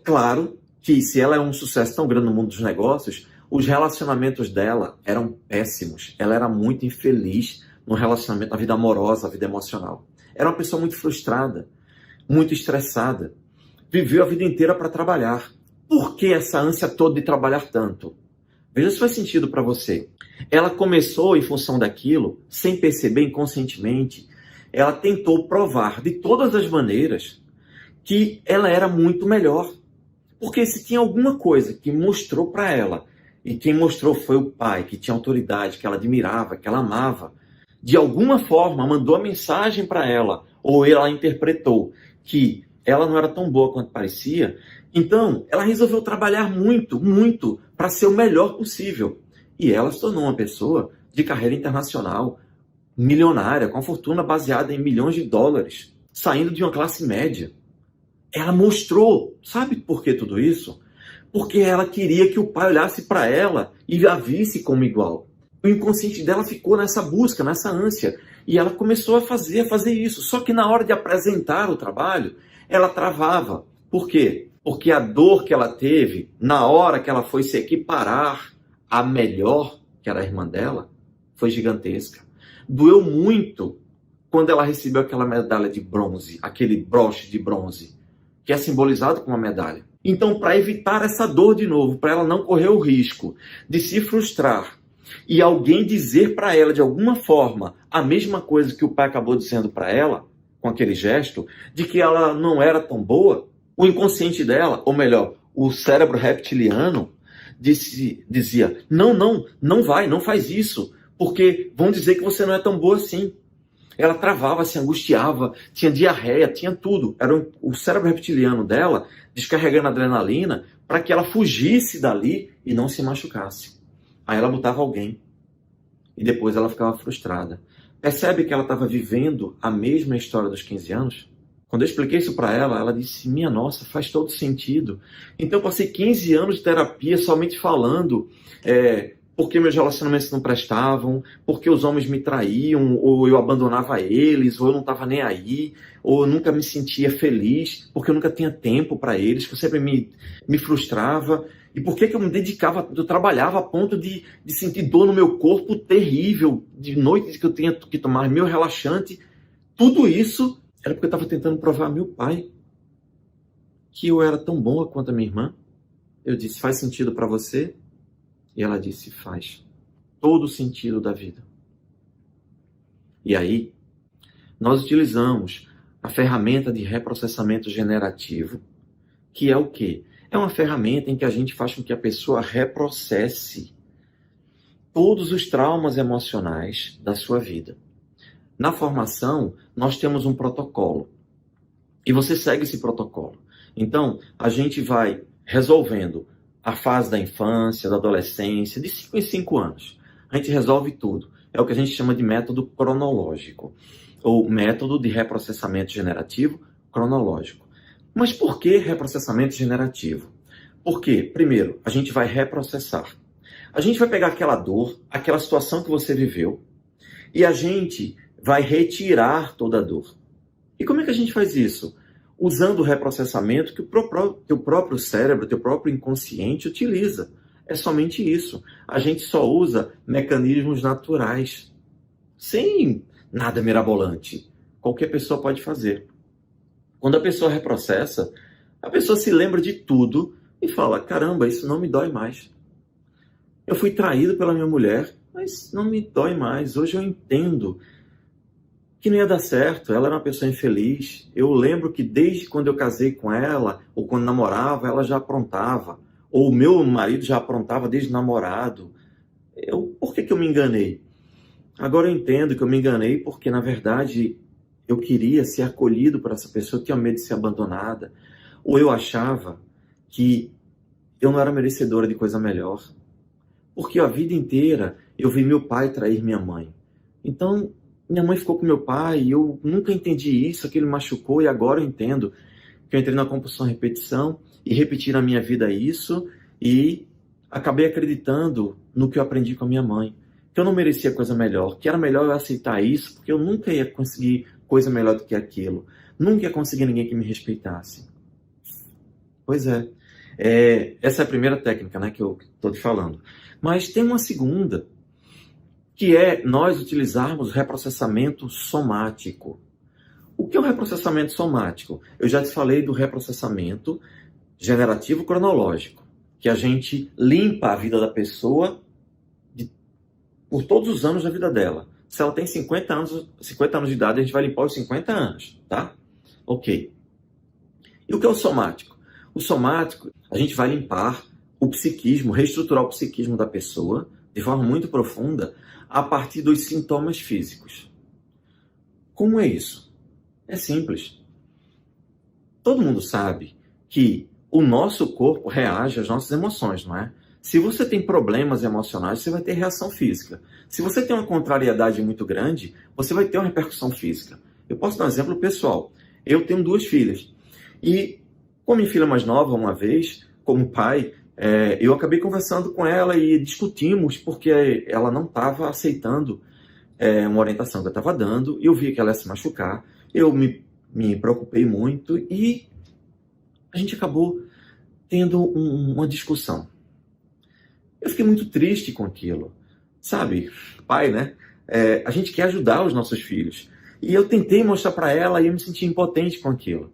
Claro que se ela é um sucesso tão grande no mundo dos negócios, os relacionamentos dela eram péssimos. Ela era muito infeliz no relacionamento, na vida amorosa, na vida emocional. Era uma pessoa muito frustrada, muito estressada. Viveu a vida inteira para trabalhar. Por que essa ânsia toda de trabalhar tanto? Veja se faz sentido para você. Ela começou, em função daquilo, sem perceber inconscientemente, ela tentou provar de todas as maneiras que ela era muito melhor. Porque se tinha alguma coisa que mostrou para ela, e quem mostrou foi o pai, que tinha autoridade, que ela admirava, que ela amava, de alguma forma mandou a mensagem para ela, ou ela interpretou que ela não era tão boa quanto parecia. Então, ela resolveu trabalhar muito, muito para ser o melhor possível. E ela se tornou uma pessoa de carreira internacional, milionária, com a fortuna baseada em milhões de dólares, saindo de uma classe média. Ela mostrou, sabe por que tudo isso? Porque ela queria que o pai olhasse para ela e a visse como igual. O inconsciente dela ficou nessa busca, nessa ânsia. E ela começou a fazer isso. Só que na hora de apresentar o trabalho, ela travava. Por quê? Porque a dor que ela teve na hora que ela foi se equiparar à melhor, que era a irmã dela, foi gigantesca. Doeu muito quando ela recebeu aquela medalha de bronze, aquele broche de bronze, que é simbolizado com uma medalha. Então, para evitar essa dor de novo, para ela não correr o risco de se frustrar e alguém dizer para ela de alguma forma a mesma coisa que o pai acabou dizendo para ela, com aquele gesto, de que ela não era tão boa, o inconsciente dela, ou melhor, o cérebro reptiliano, dizia, não vai, não faz isso, porque vão dizer que você não é tão boa assim. Ela travava, se angustiava, tinha diarreia, tinha tudo. Era o cérebro reptiliano dela descarregando adrenalina para que ela fugisse dali e não se machucasse. Aí ela botava alguém e depois ela ficava frustrada. Percebe que ela estava vivendo a mesma história dos 15 anos? Quando eu expliquei isso para ela, ela disse, minha nossa, faz todo sentido. Então eu passei 15 anos de terapia somente falando porque meus relacionamentos não prestavam, porque os homens me traíam, ou eu abandonava eles, ou eu não estava nem aí, ou eu nunca me sentia feliz, porque eu nunca tinha tempo para eles, que eu sempre me frustrava. E por que eu me dedicava, eu trabalhava a ponto de sentir dor no meu corpo terrível, de noites que eu tinha que tomar meu relaxante. Tudo isso era porque eu estava tentando provar a meu pai que eu era tão boa quanto a minha irmã. Eu disse, faz sentido para você? E ela disse, faz. Todo o sentido da vida. E aí, nós utilizamos a ferramenta de reprocessamento generativo, que é o quê? É uma ferramenta em que a gente faz com que a pessoa reprocesse todos os traumas emocionais da sua vida. Na formação, nós temos um protocolo. E você segue esse protocolo. Então, a gente vai resolvendo a fase da infância, da adolescência, de 5 em 5 anos. A gente resolve tudo. É o que a gente chama de método cronológico, ou método de reprocessamento generativo cronológico. Mas por que reprocessamento generativo? Porque, primeiro, a gente vai reprocessar. A gente vai pegar aquela dor, aquela situação que você viveu, e a gente vai retirar toda a dor. E como é que a gente faz isso? Usando o reprocessamento que o próprio cérebro, teu próprio inconsciente utiliza. É somente isso. A gente só usa mecanismos naturais, sem nada mirabolante. Qualquer pessoa pode fazer. Quando a pessoa reprocessa, a pessoa se lembra de tudo e fala, caramba, isso não me dói mais. Eu fui traído pela minha mulher, mas não me dói mais. Hoje eu entendo que não ia dar certo, ela era uma pessoa infeliz. Eu lembro que desde quando eu casei com ela, ou quando namorava, ela já aprontava. Ou o meu marido já aprontava desde namorado. Por que eu me enganei? Agora eu entendo que eu me enganei porque, na verdade, eu queria ser acolhido por essa pessoa, eu tinha medo de ser abandonada. Ou eu achava que eu não era merecedora de coisa melhor. Porque a vida inteira eu vi meu pai trair minha mãe. Então, minha mãe ficou com meu pai e eu nunca entendi isso, aquilo me machucou e agora eu entendo que eu entrei na compulsão repetição e repeti na minha vida isso e acabei acreditando no que eu aprendi com a minha mãe, que eu não merecia coisa melhor, que era melhor eu aceitar isso porque eu nunca ia conseguir coisa melhor do que aquilo, nunca ia conseguir ninguém que me respeitasse. Pois é, essa é a primeira técnica, né, que eu estou te falando. Mas tem uma segunda, que é nós utilizarmos o reprocessamento somático. O que é o reprocessamento somático? Eu já te falei do reprocessamento generativo cronológico, que a gente limpa a vida da pessoa por todos os anos da vida dela. Se ela tem 50 anos de idade, a gente vai limpar os 50 anos, tá? Ok. E o que é o somático? O somático, a gente vai limpar o psiquismo, reestruturar o psiquismo da pessoa de forma muito profunda a partir dos sintomas físicos. Como é isso? É simples. Todo mundo sabe que o nosso corpo reage às nossas emoções, não é? Se você tem problemas emocionais, você vai ter reação física. Se você tem uma contrariedade muito grande, você vai ter uma repercussão física. Eu posso dar um exemplo pessoal. Eu tenho 2 filhas. E com a minha filha mais nova, uma vez, como pai, eu acabei conversando com ela e discutimos porque ela não estava aceitando uma orientação que eu estava dando. Eu vi que ela ia se machucar. Eu me preocupei muito e a gente acabou tendo uma discussão. Eu fiquei muito triste com aquilo. Sabe, pai, né? A gente quer ajudar os nossos filhos. E eu tentei mostrar para ela e eu me senti impotente com aquilo.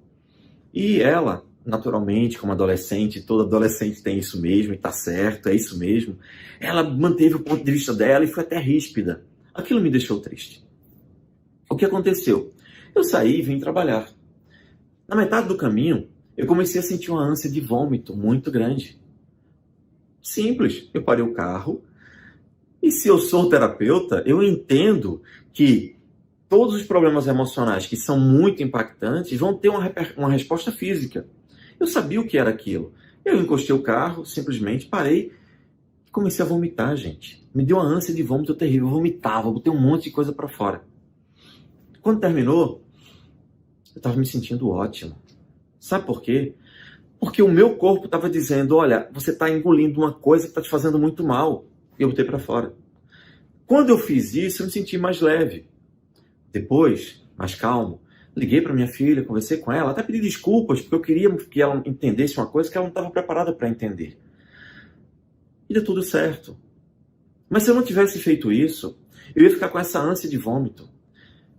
E ela, naturalmente, como adolescente, todo adolescente tem isso mesmo, e tá certo, é isso mesmo. Ela manteve o ponto de vista dela e foi até ríspida. Aquilo me deixou triste. O que aconteceu? Eu saí e vim trabalhar. Na metade do caminho, eu comecei a sentir uma ânsia de vômito muito grande. Simples, eu parei o carro. E se eu sou terapeuta, eu entendo que todos os problemas emocionais que são muito impactantes vão ter uma resposta física. Eu sabia o que era aquilo. Eu encostei o carro, simplesmente parei e comecei a vomitar, gente. Me deu uma ânsia de vômito terrível. Eu vomitava, botei um monte de coisa para fora. Quando terminou, eu estava me sentindo ótimo. Sabe por quê? Porque o meu corpo estava dizendo, olha, você está engolindo uma coisa que está te fazendo muito mal. E eu botei para fora. Quando eu fiz isso, eu me senti mais leve. Depois, mais calmo, liguei para minha filha, conversei com ela, até pedi desculpas, porque eu queria que ela entendesse uma coisa que ela não estava preparada para entender. E deu tudo certo. Mas se eu não tivesse feito isso, eu ia ficar com essa ânsia de vômito.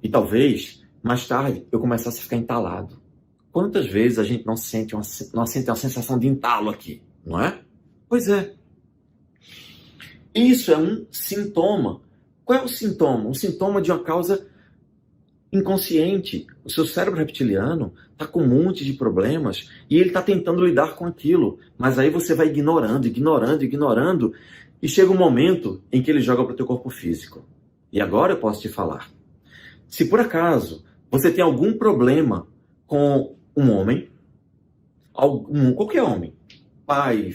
E talvez, mais tarde, eu começasse a ficar entalado. Quantas vezes a gente não sente uma sensação de entalo aqui, não é? Pois é. Isso é um sintoma. Qual é o sintoma? Um sintoma de uma causa inconsciente. O seu cérebro reptiliano está com um monte de problemas e ele está tentando lidar com aquilo. Mas aí você vai ignorando, e chega um momento em que ele joga para o teu corpo físico. E agora eu posso te falar. Se por acaso você tem algum problema com um homem, qualquer homem, pai,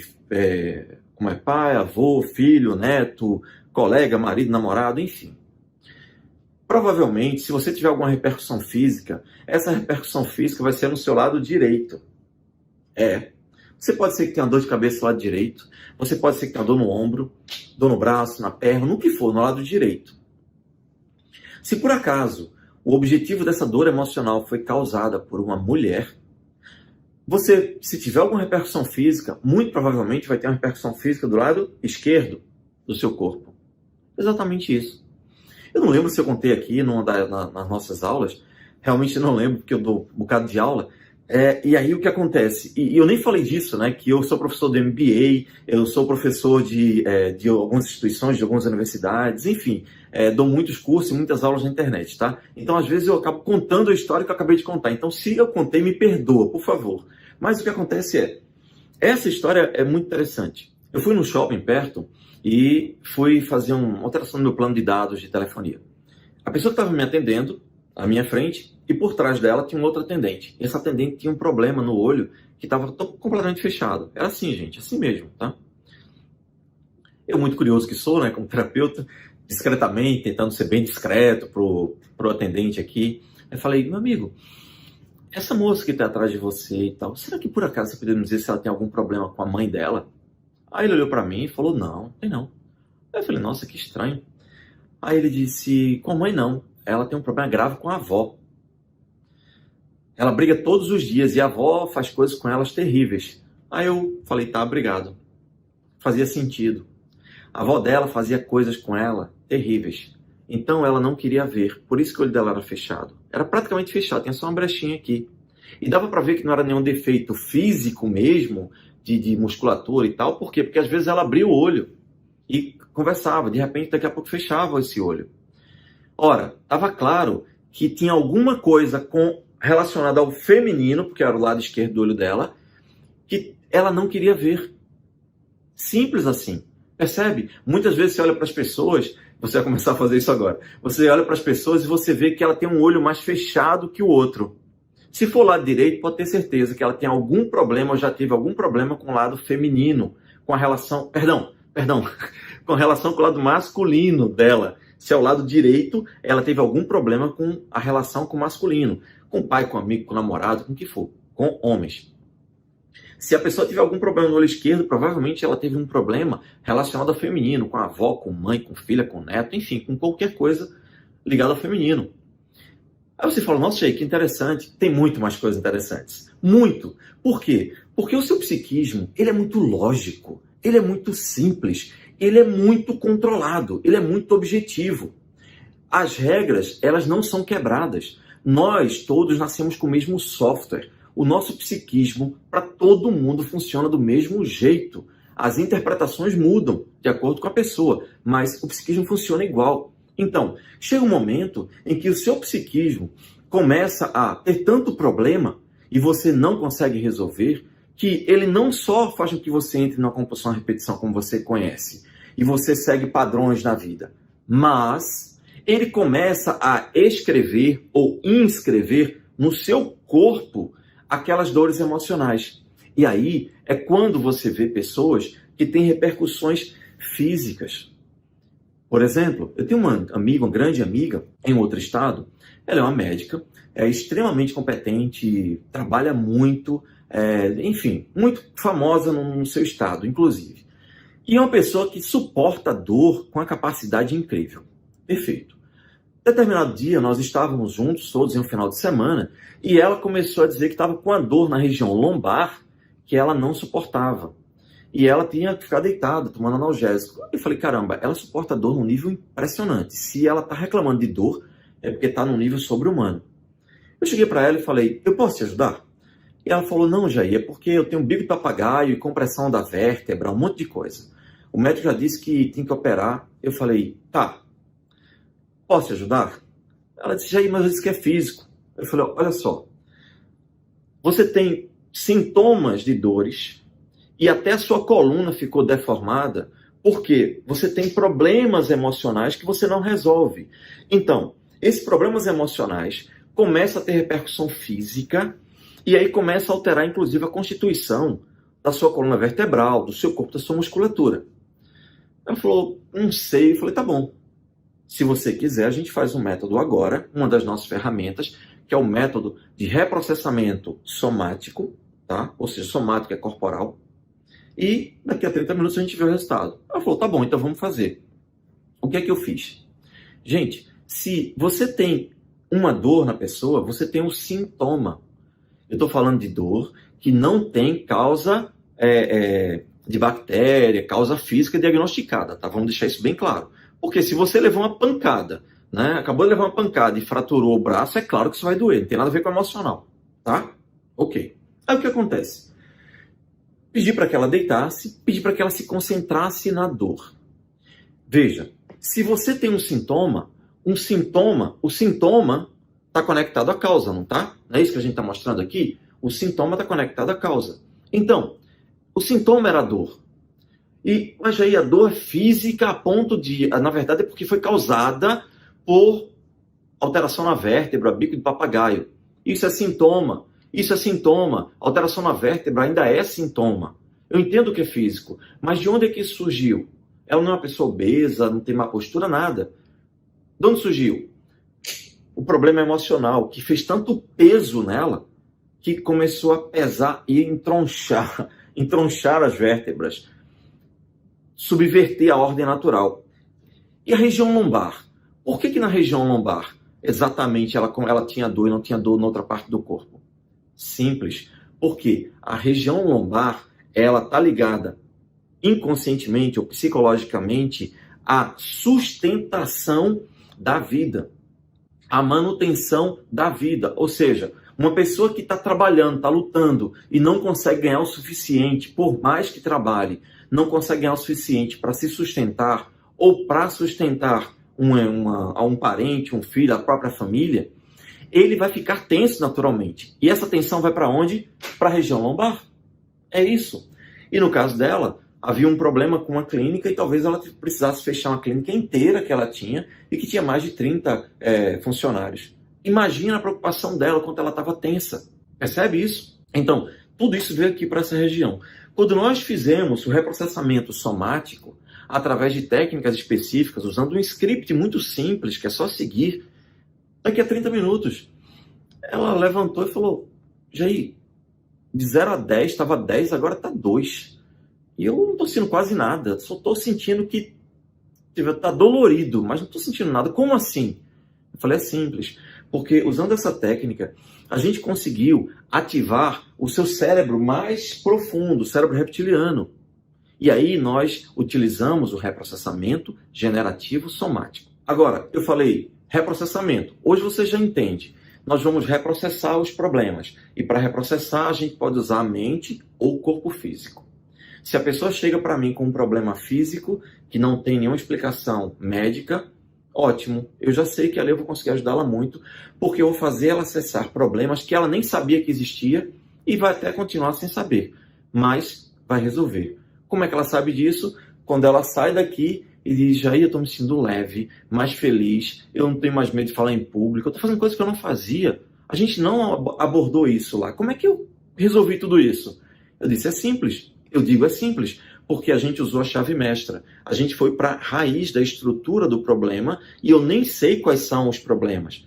pai, avô, filho, neto, colega, marido, namorado, enfim. Provavelmente, se você tiver alguma repercussão física, essa repercussão física vai ser no seu lado direito. Você pode ser que tenha dor de cabeça no lado direito, você pode ser que tenha dor no ombro, dor no braço, na perna, no que for, no lado direito. Se por acaso o objetivo dessa dor emocional foi causada por uma mulher, você, se tiver alguma repercussão física, muito provavelmente vai ter uma repercussão física do lado esquerdo do seu corpo. Exatamente isso. Eu não lembro se eu contei aqui nas nossas aulas, realmente não lembro, porque eu dou um bocado de aula. E aí o que acontece? E eu nem falei disso, né? Que eu sou professor do MBA, eu sou professor de algumas instituições, de algumas universidades, enfim, dou muitos cursos e muitas aulas na internet, tá? Então, às vezes, eu acabo contando a história que eu acabei de contar. Então, se eu contei, me perdoa, por favor. Mas o que acontece essa história é muito interessante. Eu fui no shopping perto e fui fazer uma alteração no meu plano de dados de telefonia. A pessoa que estava me atendendo, à minha frente, e por trás dela tinha um outro atendente. E essa atendente tinha um problema no olho que estava completamente fechado. Era assim, gente, assim mesmo, tá? Eu, muito curioso que sou, né, como terapeuta, discretamente, tentando ser bem discreto pro atendente aqui, eu falei, meu amigo, essa moça que está atrás de você e tal, será que por acaso você poderia me dizer se ela tem algum problema com a mãe dela? Aí ele olhou para mim e falou, não, tem não. Aí eu falei, nossa, que estranho. Aí ele disse, com a mãe não, ela tem um problema grave com a avó. Ela briga todos os dias e a avó faz coisas com elas terríveis. Aí eu falei, tá, obrigado. Fazia sentido. A avó dela fazia coisas com ela terríveis. Então ela não queria ver. Por isso que o olho dela era fechado. Era praticamente fechado, tinha só uma brechinha aqui. E dava para ver que não era nenhum defeito físico mesmo, de musculatura e tal. Por quê? Porque às vezes ela abria o olho e conversava. De repente, daqui a pouco fechava esse olho. Ora, estava claro que tinha alguma coisa relacionada ao feminino, porque era o lado esquerdo do olho dela, que ela não queria ver. Simples assim. Percebe? Muitas vezes você olha para as pessoas, você vai começar a fazer isso agora, você olha para as pessoas e você vê que ela tem um olho mais fechado que o outro. Se for o lado direito, pode ter certeza que ela tem algum problema ou já teve algum problema com o lado feminino, com a relação, perdão, com relação com o lado masculino dela. Se é o lado direito, ela teve algum problema com a relação com o masculino, com o pai, com o amigo, com o namorado, com o que for, com homens. Se a pessoa tiver algum problema no olho esquerdo, provavelmente ela teve um problema relacionado ao feminino, com a avó, com mãe, com filha, com neto, enfim, com qualquer coisa ligada ao feminino. Aí você fala, nossa, Sheik, que interessante. Tem muito mais coisas interessantes. Muito. Por quê? Porque o seu psiquismo, ele é muito lógico, ele é muito simples, ele é muito controlado, ele é muito objetivo. As regras, elas não são quebradas. Nós todos nascemos com o mesmo software. O nosso psiquismo, para todo mundo, funciona do mesmo jeito. As interpretações mudam de acordo com a pessoa, mas o psiquismo funciona igual. Então, chega um momento em que o seu psiquismo começa a ter tanto problema e você não consegue resolver, que ele não só faz com que você entre numa compulsão à repetição como você conhece, e você segue padrões na vida, mas ele começa a escrever ou inscrever no seu corpo aquelas dores emocionais. E aí é quando você vê pessoas que têm repercussões físicas. Por exemplo, eu tenho uma amiga, uma grande amiga, em outro estado. Ela é uma médica, é extremamente competente, trabalha muito, enfim, muito famosa no seu estado, inclusive. E é uma pessoa que suporta a dor com uma capacidade incrível. Perfeito. Determinado dia, nós estávamos juntos, todos em um final de semana, e ela começou a dizer que estava com a dor na região lombar que ela não suportava. E ela tinha que ficar deitada, tomando analgésico. Eu falei, caramba, ela suporta dor num nível impressionante. Se ela está reclamando de dor, é porque está num nível sobre-humano. Eu cheguei para ela e falei, eu posso te ajudar? E ela falou, não, Jair, é porque eu tenho bico de papagaio e compressão da vértebra, um monte de coisa. O médico já disse que tem que operar. Eu falei, tá, posso te ajudar? Ela disse, Jair, mas eu disse que é físico. Eu falei, olha só, você tem sintomas de dores e até a sua coluna ficou deformada porque você tem problemas emocionais que você não resolve. Então, esses problemas emocionais começam a ter repercussão física e aí começa a alterar, inclusive, a constituição da sua coluna vertebral, do seu corpo, da sua musculatura. Ela falou, não sei. Eu falei, tá bom. Se você quiser, a gente faz um método agora, uma das nossas ferramentas, que é o método de reprocessamento somático, tá? Ou seja, somático é corporal. E daqui a 30 minutos a gente vê o resultado. Ela falou, tá bom, então vamos fazer. O que é que eu fiz? Gente, se você tem uma dor na pessoa, você tem um sintoma. Eu estou falando de dor que não tem causa de bactéria, causa física diagnosticada, tá? Vamos deixar isso bem claro. Porque se você levou uma pancada, né? Acabou de levar uma pancada e fraturou o braço, é claro que isso vai doer, não tem nada a ver com o emocional, tá? Ok. Aí o que acontece? Pedi para que ela deitasse, pedi para que ela se concentrasse na dor. Veja, se você tem um sintoma, o sintoma está conectado à causa, não tá? Não é isso que a gente está mostrando aqui? O sintoma está conectado à causa. Então, o sintoma era a dor. Mas aí a dor física a ponto de, na verdade, é porque foi causada por alteração na vértebra, bico de papagaio. Isso é sintoma. Isso é sintoma. Alteração na vértebra ainda é sintoma. Eu entendo que é físico, mas de onde é que isso surgiu? Ela não é uma pessoa obesa, não tem má postura, nada. De onde surgiu? O problema emocional, que fez tanto peso nela, que começou a pesar e entronchar as vértebras, subverter a ordem natural. E a região lombar? Por que na região lombar, exatamente, ela tinha dor e não tinha dor na outra parte do corpo? Simples, porque a região lombar, ela está ligada inconscientemente ou psicologicamente à sustentação da vida, à manutenção da vida. Ou seja, uma pessoa que está trabalhando, está lutando e não consegue ganhar o suficiente, por mais que trabalhe, não consegue ganhar o suficiente para se sustentar ou para sustentar um parente, um filho, a própria família, ele vai ficar tenso naturalmente. E essa tensão vai para onde? Para a região lombar. É isso. E no caso dela, havia um problema com a clínica e talvez ela precisasse fechar uma clínica inteira que ela tinha e que tinha mais de 30 funcionários. Imagina a preocupação dela quando ela estava tensa. Percebe isso? Então, tudo isso veio aqui para essa região. Quando nós fizemos o reprocessamento somático, através de técnicas específicas, usando um script muito simples, que é só seguir, daqui a 30 minutos, ela levantou e falou, Jair, de 0 a 10, estava 10, agora está 2. E eu não estou sentindo quase nada, só estou sentindo que está dolorido, mas não estou sentindo nada. Como assim? Eu falei, é simples, porque usando essa técnica, a gente conseguiu ativar o seu cérebro mais profundo, o cérebro reptiliano. E aí nós utilizamos o reprocessamento generativo somático. Agora, eu falei reprocessamento. Hoje você já entende. Nós vamos reprocessar os problemas. E para reprocessar, a gente pode usar a mente ou o corpo físico. Se a pessoa chega para mim com um problema físico, que não tem nenhuma explicação médica, ótimo. Eu já sei que ali eu vou conseguir ajudá-la muito, porque eu vou fazer ela acessar problemas que ela nem sabia que existia e vai até continuar sem saber. Mas vai resolver. Como é que ela sabe disso? Quando ela sai daqui e diz, Jair, eu estou me sentindo leve, mais feliz, eu não tenho mais medo de falar em público, eu estou fazendo coisas que eu não fazia. A gente não abordou isso lá. Como é que eu resolvi tudo isso? Eu disse, é simples. Eu digo, é simples, porque a gente usou a chave mestra. A gente foi para a raiz da estrutura do problema e eu nem sei quais são os problemas.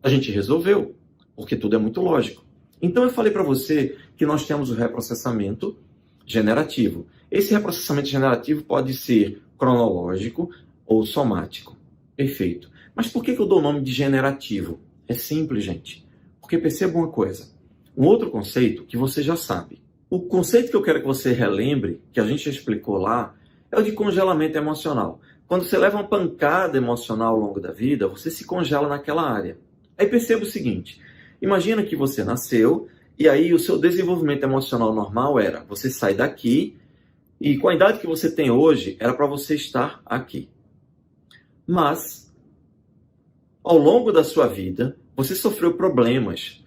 A gente resolveu, porque tudo é muito lógico. Então eu falei para você que nós temos o reprocessamento generativo. Esse reprocessamento generativo pode ser cronológico ou somático. Perfeito. Mas por que eu dou o nome de generativo? É simples, gente. Porque perceba uma coisa. Um outro conceito que você já sabe. O conceito que eu quero que você relembre, que a gente já explicou lá, é o de congelamento emocional. Quando você leva uma pancada emocional ao longo da vida, você se congela naquela área. Aí perceba o seguinte. Imagina que você nasceu e aí o seu desenvolvimento emocional normal era você sai daqui e com a idade que você tem hoje, era para você estar aqui. Mas, ao longo da sua vida, você sofreu problemas.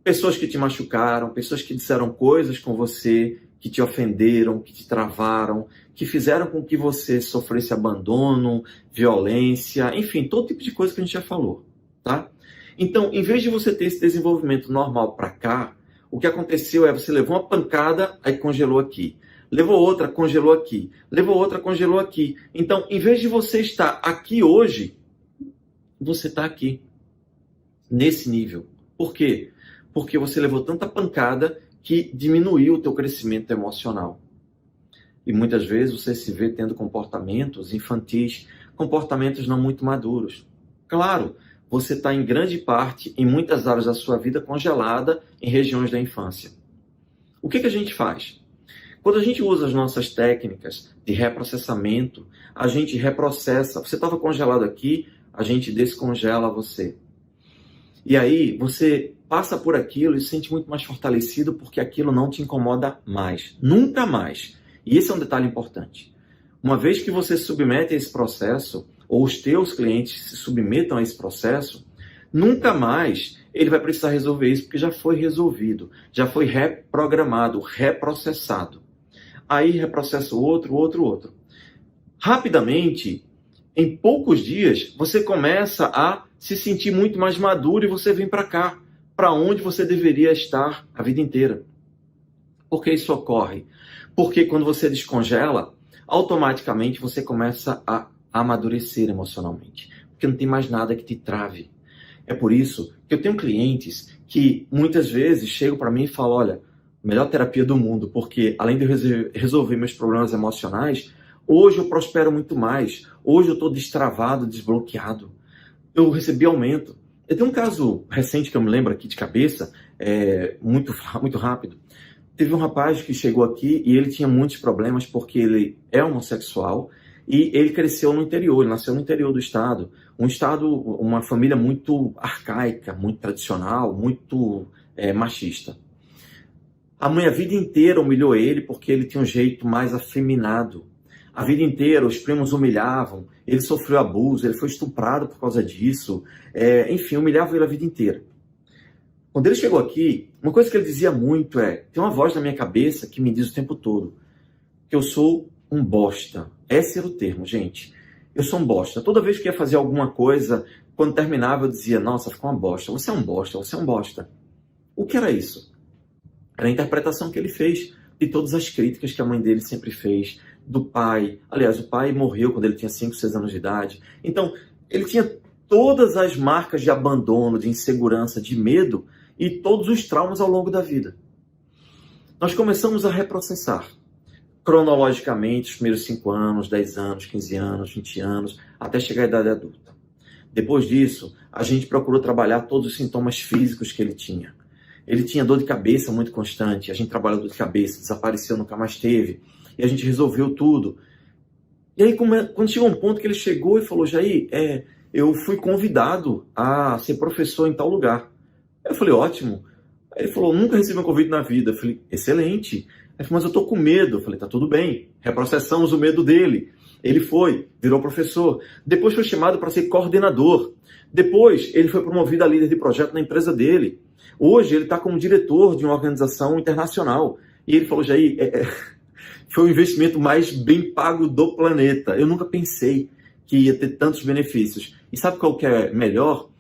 Pessoas que te machucaram, pessoas que disseram coisas com você, que te ofenderam, que te travaram, que fizeram com que você sofresse abandono, violência, enfim, todo tipo de coisa que a gente já falou, tá? Então, em vez de você ter esse desenvolvimento normal para cá, o que aconteceu é você levou uma pancada, aí congelou aqui. Levou outra, congelou aqui. Levou outra, congelou aqui. Então, em vez de você estar aqui hoje, você está aqui, nesse nível. Por quê? Porque você levou tanta pancada que diminuiu o teu crescimento emocional. E muitas vezes você se vê tendo comportamentos infantis, comportamentos não muito maduros. Claro, você está em grande parte, em muitas áreas da sua vida, congelada em regiões da infância. O que a gente faz? Quando a gente usa as nossas técnicas de reprocessamento, a gente reprocessa. Você estava congelado aqui, a gente descongela você. E aí você passa por aquilo e se sente muito mais fortalecido porque aquilo não te incomoda mais. Nunca mais. E esse é um detalhe importante. Uma vez que você se submete a esse processo, ou os teus clientes se submetam a esse processo, nunca mais ele vai precisar resolver isso porque já foi resolvido, já foi reprogramado, reprocessado. Aí reprocessa o outro. Rapidamente, em poucos dias, você começa a se sentir muito mais maduro e você vem para cá, para onde você deveria estar a vida inteira. Por que isso ocorre? Porque quando você descongela, automaticamente você começa a amadurecer emocionalmente, porque não tem mais nada que te trave. É por isso que eu tenho clientes que muitas vezes chegam para mim e falam, olha, melhor terapia do mundo, porque além de eu resolver meus problemas emocionais, hoje eu prospero muito mais, hoje eu estou destravado, desbloqueado, eu recebi aumento. Eu tenho um caso recente que eu me lembro aqui de cabeça, muito rápido. Teve um rapaz que chegou aqui e ele tinha muitos problemas porque ele é homossexual e ele cresceu no interior, ele nasceu no interior do estado, uma família muito arcaica, muito tradicional, muito machista. A mãe a vida inteira humilhou ele porque ele tinha um jeito mais afeminado. A vida inteira os primos humilhavam, ele sofreu abuso, ele foi estuprado por causa disso, enfim, humilhavam ele a vida inteira. Quando ele chegou aqui, uma coisa que ele dizia muito tem uma voz na minha cabeça que me diz o tempo todo que eu sou um bosta. Esse era o termo, gente. eu sou um bosta. Toda vez que ia fazer alguma coisa, quando terminava eu dizia, nossa, ficou uma bosta, você é um bosta, você é um bosta. O que era isso? Era a interpretação que ele fez de todas as críticas que a mãe dele sempre fez, do pai. Aliás, o pai morreu quando ele tinha 5, 6 anos de idade. Então, ele tinha todas as marcas de abandono, de insegurança, de medo e todos os traumas ao longo da vida. Nós começamos a reprocessar cronologicamente os primeiros 5 anos, 10 anos, 15 anos, 20 anos, até chegar à idade adulta. Depois disso, a gente procurou trabalhar todos os sintomas físicos que ele tinha. Ele tinha dor de cabeça muito constante, a gente trabalhou dor de cabeça, desapareceu, nunca mais teve, e a gente resolveu tudo. E aí, quando chegou um ponto que ele chegou e falou, Jair, eu fui convidado a ser professor em tal lugar. Eu falei, ótimo. Aí ele falou, nunca recebi um convite na vida. Eu falei, excelente. Ele falou, mas eu tô com medo. Eu falei, tá tudo bem, reprocessamos o medo dele. Ele foi, virou professor. Depois foi chamado para ser coordenador. Depois ele foi promovido a líder de projeto na empresa dele. Hoje ele está como diretor de uma organização internacional. E ele falou, Jair, foi o investimento mais bem pago do planeta. Eu nunca pensei que ia ter tantos benefícios. E sabe qual que é melhor?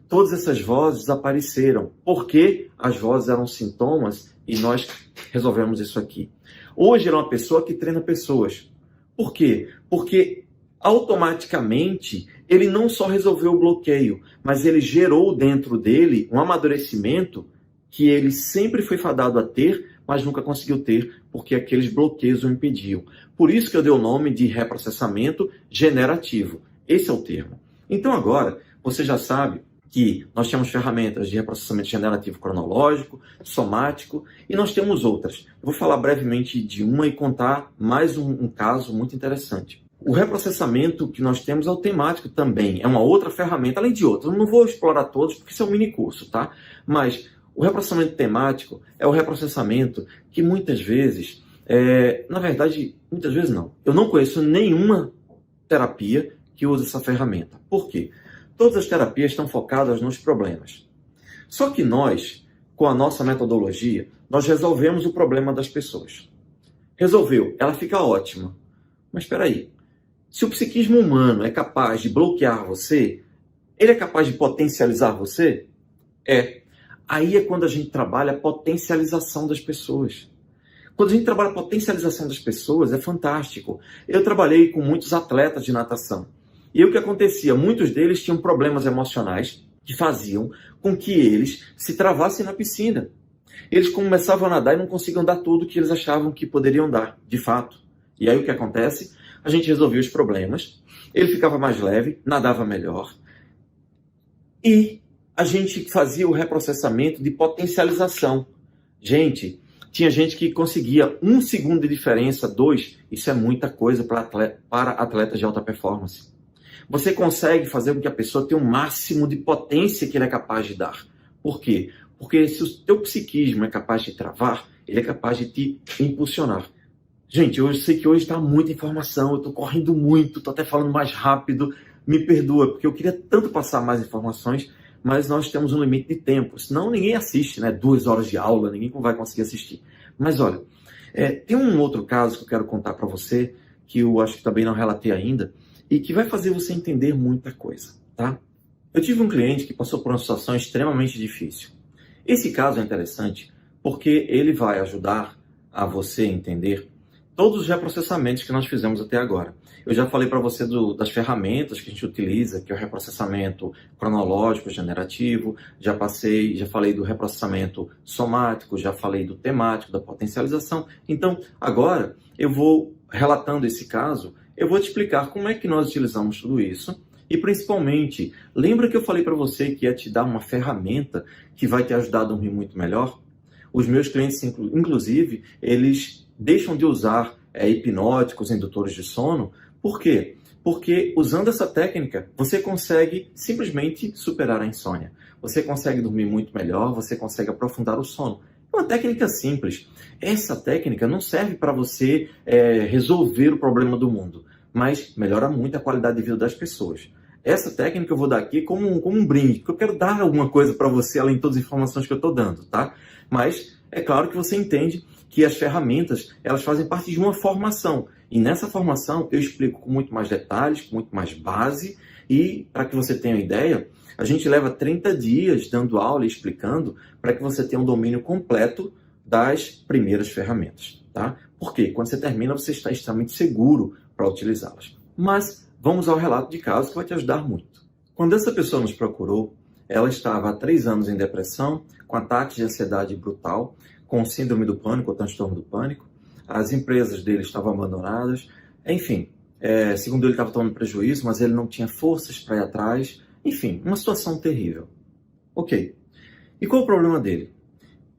Todas essas vozes apareceram. Porque as vozes eram sintomas e nós resolvemos isso aqui. Hoje ele é uma pessoa que treina pessoas. Por quê? Porque automaticamente ele não só resolveu o bloqueio, mas ele gerou dentro dele um amadurecimento que ele sempre foi fadado a ter, mas nunca conseguiu ter, porque aqueles bloqueios o impediam. Por isso que eu dei o nome de reprocessamento generativo. Esse é o termo. Então agora, você já sabe que nós temos ferramentas de reprocessamento generativo cronológico, somático, e nós temos outras. Eu vou falar brevemente de uma e contar mais um caso muito interessante. O reprocessamento que nós temos é o temático também, é uma outra ferramenta, além de outras. Eu não vou explorar todos, porque isso é um mini curso, tá? Mas o reprocessamento temático é o reprocessamento que muitas vezes, na verdade, muitas vezes não. Eu não conheço nenhuma terapia que use essa ferramenta. Por quê? Todas as terapias estão focadas nos problemas. Só que nós, com a nossa metodologia, nós resolvemos o problema das pessoas. Resolveu, ela fica ótima. Mas espera aí. Se o psiquismo humano é capaz de bloquear você, ele é capaz de potencializar você? É. Aí é quando a gente trabalha a potencialização das pessoas. Quando a gente trabalha a potencialização das pessoas, é fantástico. Eu trabalhei com muitos atletas de natação. E o que acontecia? Muitos deles tinham problemas emocionais que faziam com que eles se travassem na piscina. Eles começavam a nadar e não conseguiam dar tudo que eles achavam que poderiam dar, de fato. E aí o que acontece? A gente resolvia os problemas, ele ficava mais leve, nadava melhor, e a gente fazia o reprocessamento de potencialização. Gente, tinha gente que conseguia 1 segundo de diferença, 2, isso é muita coisa para atletas de alta performance. Você consegue fazer com que a pessoa tenha o máximo de potência que ele é capaz de dar. Por quê? Porque se o teu psiquismo é capaz de travar, ele é capaz de te impulsionar. Gente, eu sei que hoje está muita informação, eu estou correndo muito, estou até falando mais rápido, me perdoa, porque eu queria tanto passar mais informações, mas nós temos um limite de tempo, senão ninguém assiste, né? 2 horas de aula, ninguém vai conseguir assistir. Mas olha, tem um outro caso que eu quero contar para você, que eu acho que também não relatei ainda, e que vai fazer você entender muita coisa, tá? Eu tive um cliente que passou por uma situação extremamente difícil. Esse caso é interessante porque ele vai ajudar a você entender todos os reprocessamentos que nós fizemos até agora. Eu já falei para você das ferramentas que a gente utiliza, que é o reprocessamento cronológico generativo, já falei do reprocessamento somático, já falei do temático, da potencialização. Então, agora eu vou, relatando esse caso, eu vou te explicar como é que nós utilizamos tudo isso e, principalmente, lembra que eu falei para você que ia te dar uma ferramenta que vai te ajudar a dormir muito melhor? Os meus clientes, inclusive, eles deixam de usar hipnóticos, indutores de sono. Por quê? Porque usando essa técnica, você consegue simplesmente superar a insônia. Você consegue dormir muito melhor, você consegue aprofundar o sono. É uma técnica simples. Essa técnica não serve para você resolver o problema do mundo, mas melhora muito a qualidade de vida das pessoas. Essa técnica eu vou dar aqui como um brinde, porque eu quero dar alguma coisa para você, além de todas as informações que eu estou dando, tá? Mas é claro que você entende que as ferramentas, elas fazem parte de uma formação. E nessa formação eu explico com muito mais detalhes, com muito mais base, e para que você tenha uma ideia, a gente leva 30 dias dando aula e explicando para que você tenha um domínio completo das primeiras ferramentas, tá? Porque quando você termina, você está extremamente seguro para utilizá-las. Mas vamos ao relato de caso que vai te ajudar muito. Quando essa pessoa nos procurou, ela estava há 3 anos em depressão, com ataques de ansiedade brutal, com síndrome do pânico ou transtorno do pânico. As empresas dele estavam abandonadas. Enfim, segundo ele, estava tomando prejuízo, mas ele não tinha forças para ir atrás. Enfim, uma situação terrível. Ok. E qual o problema dele?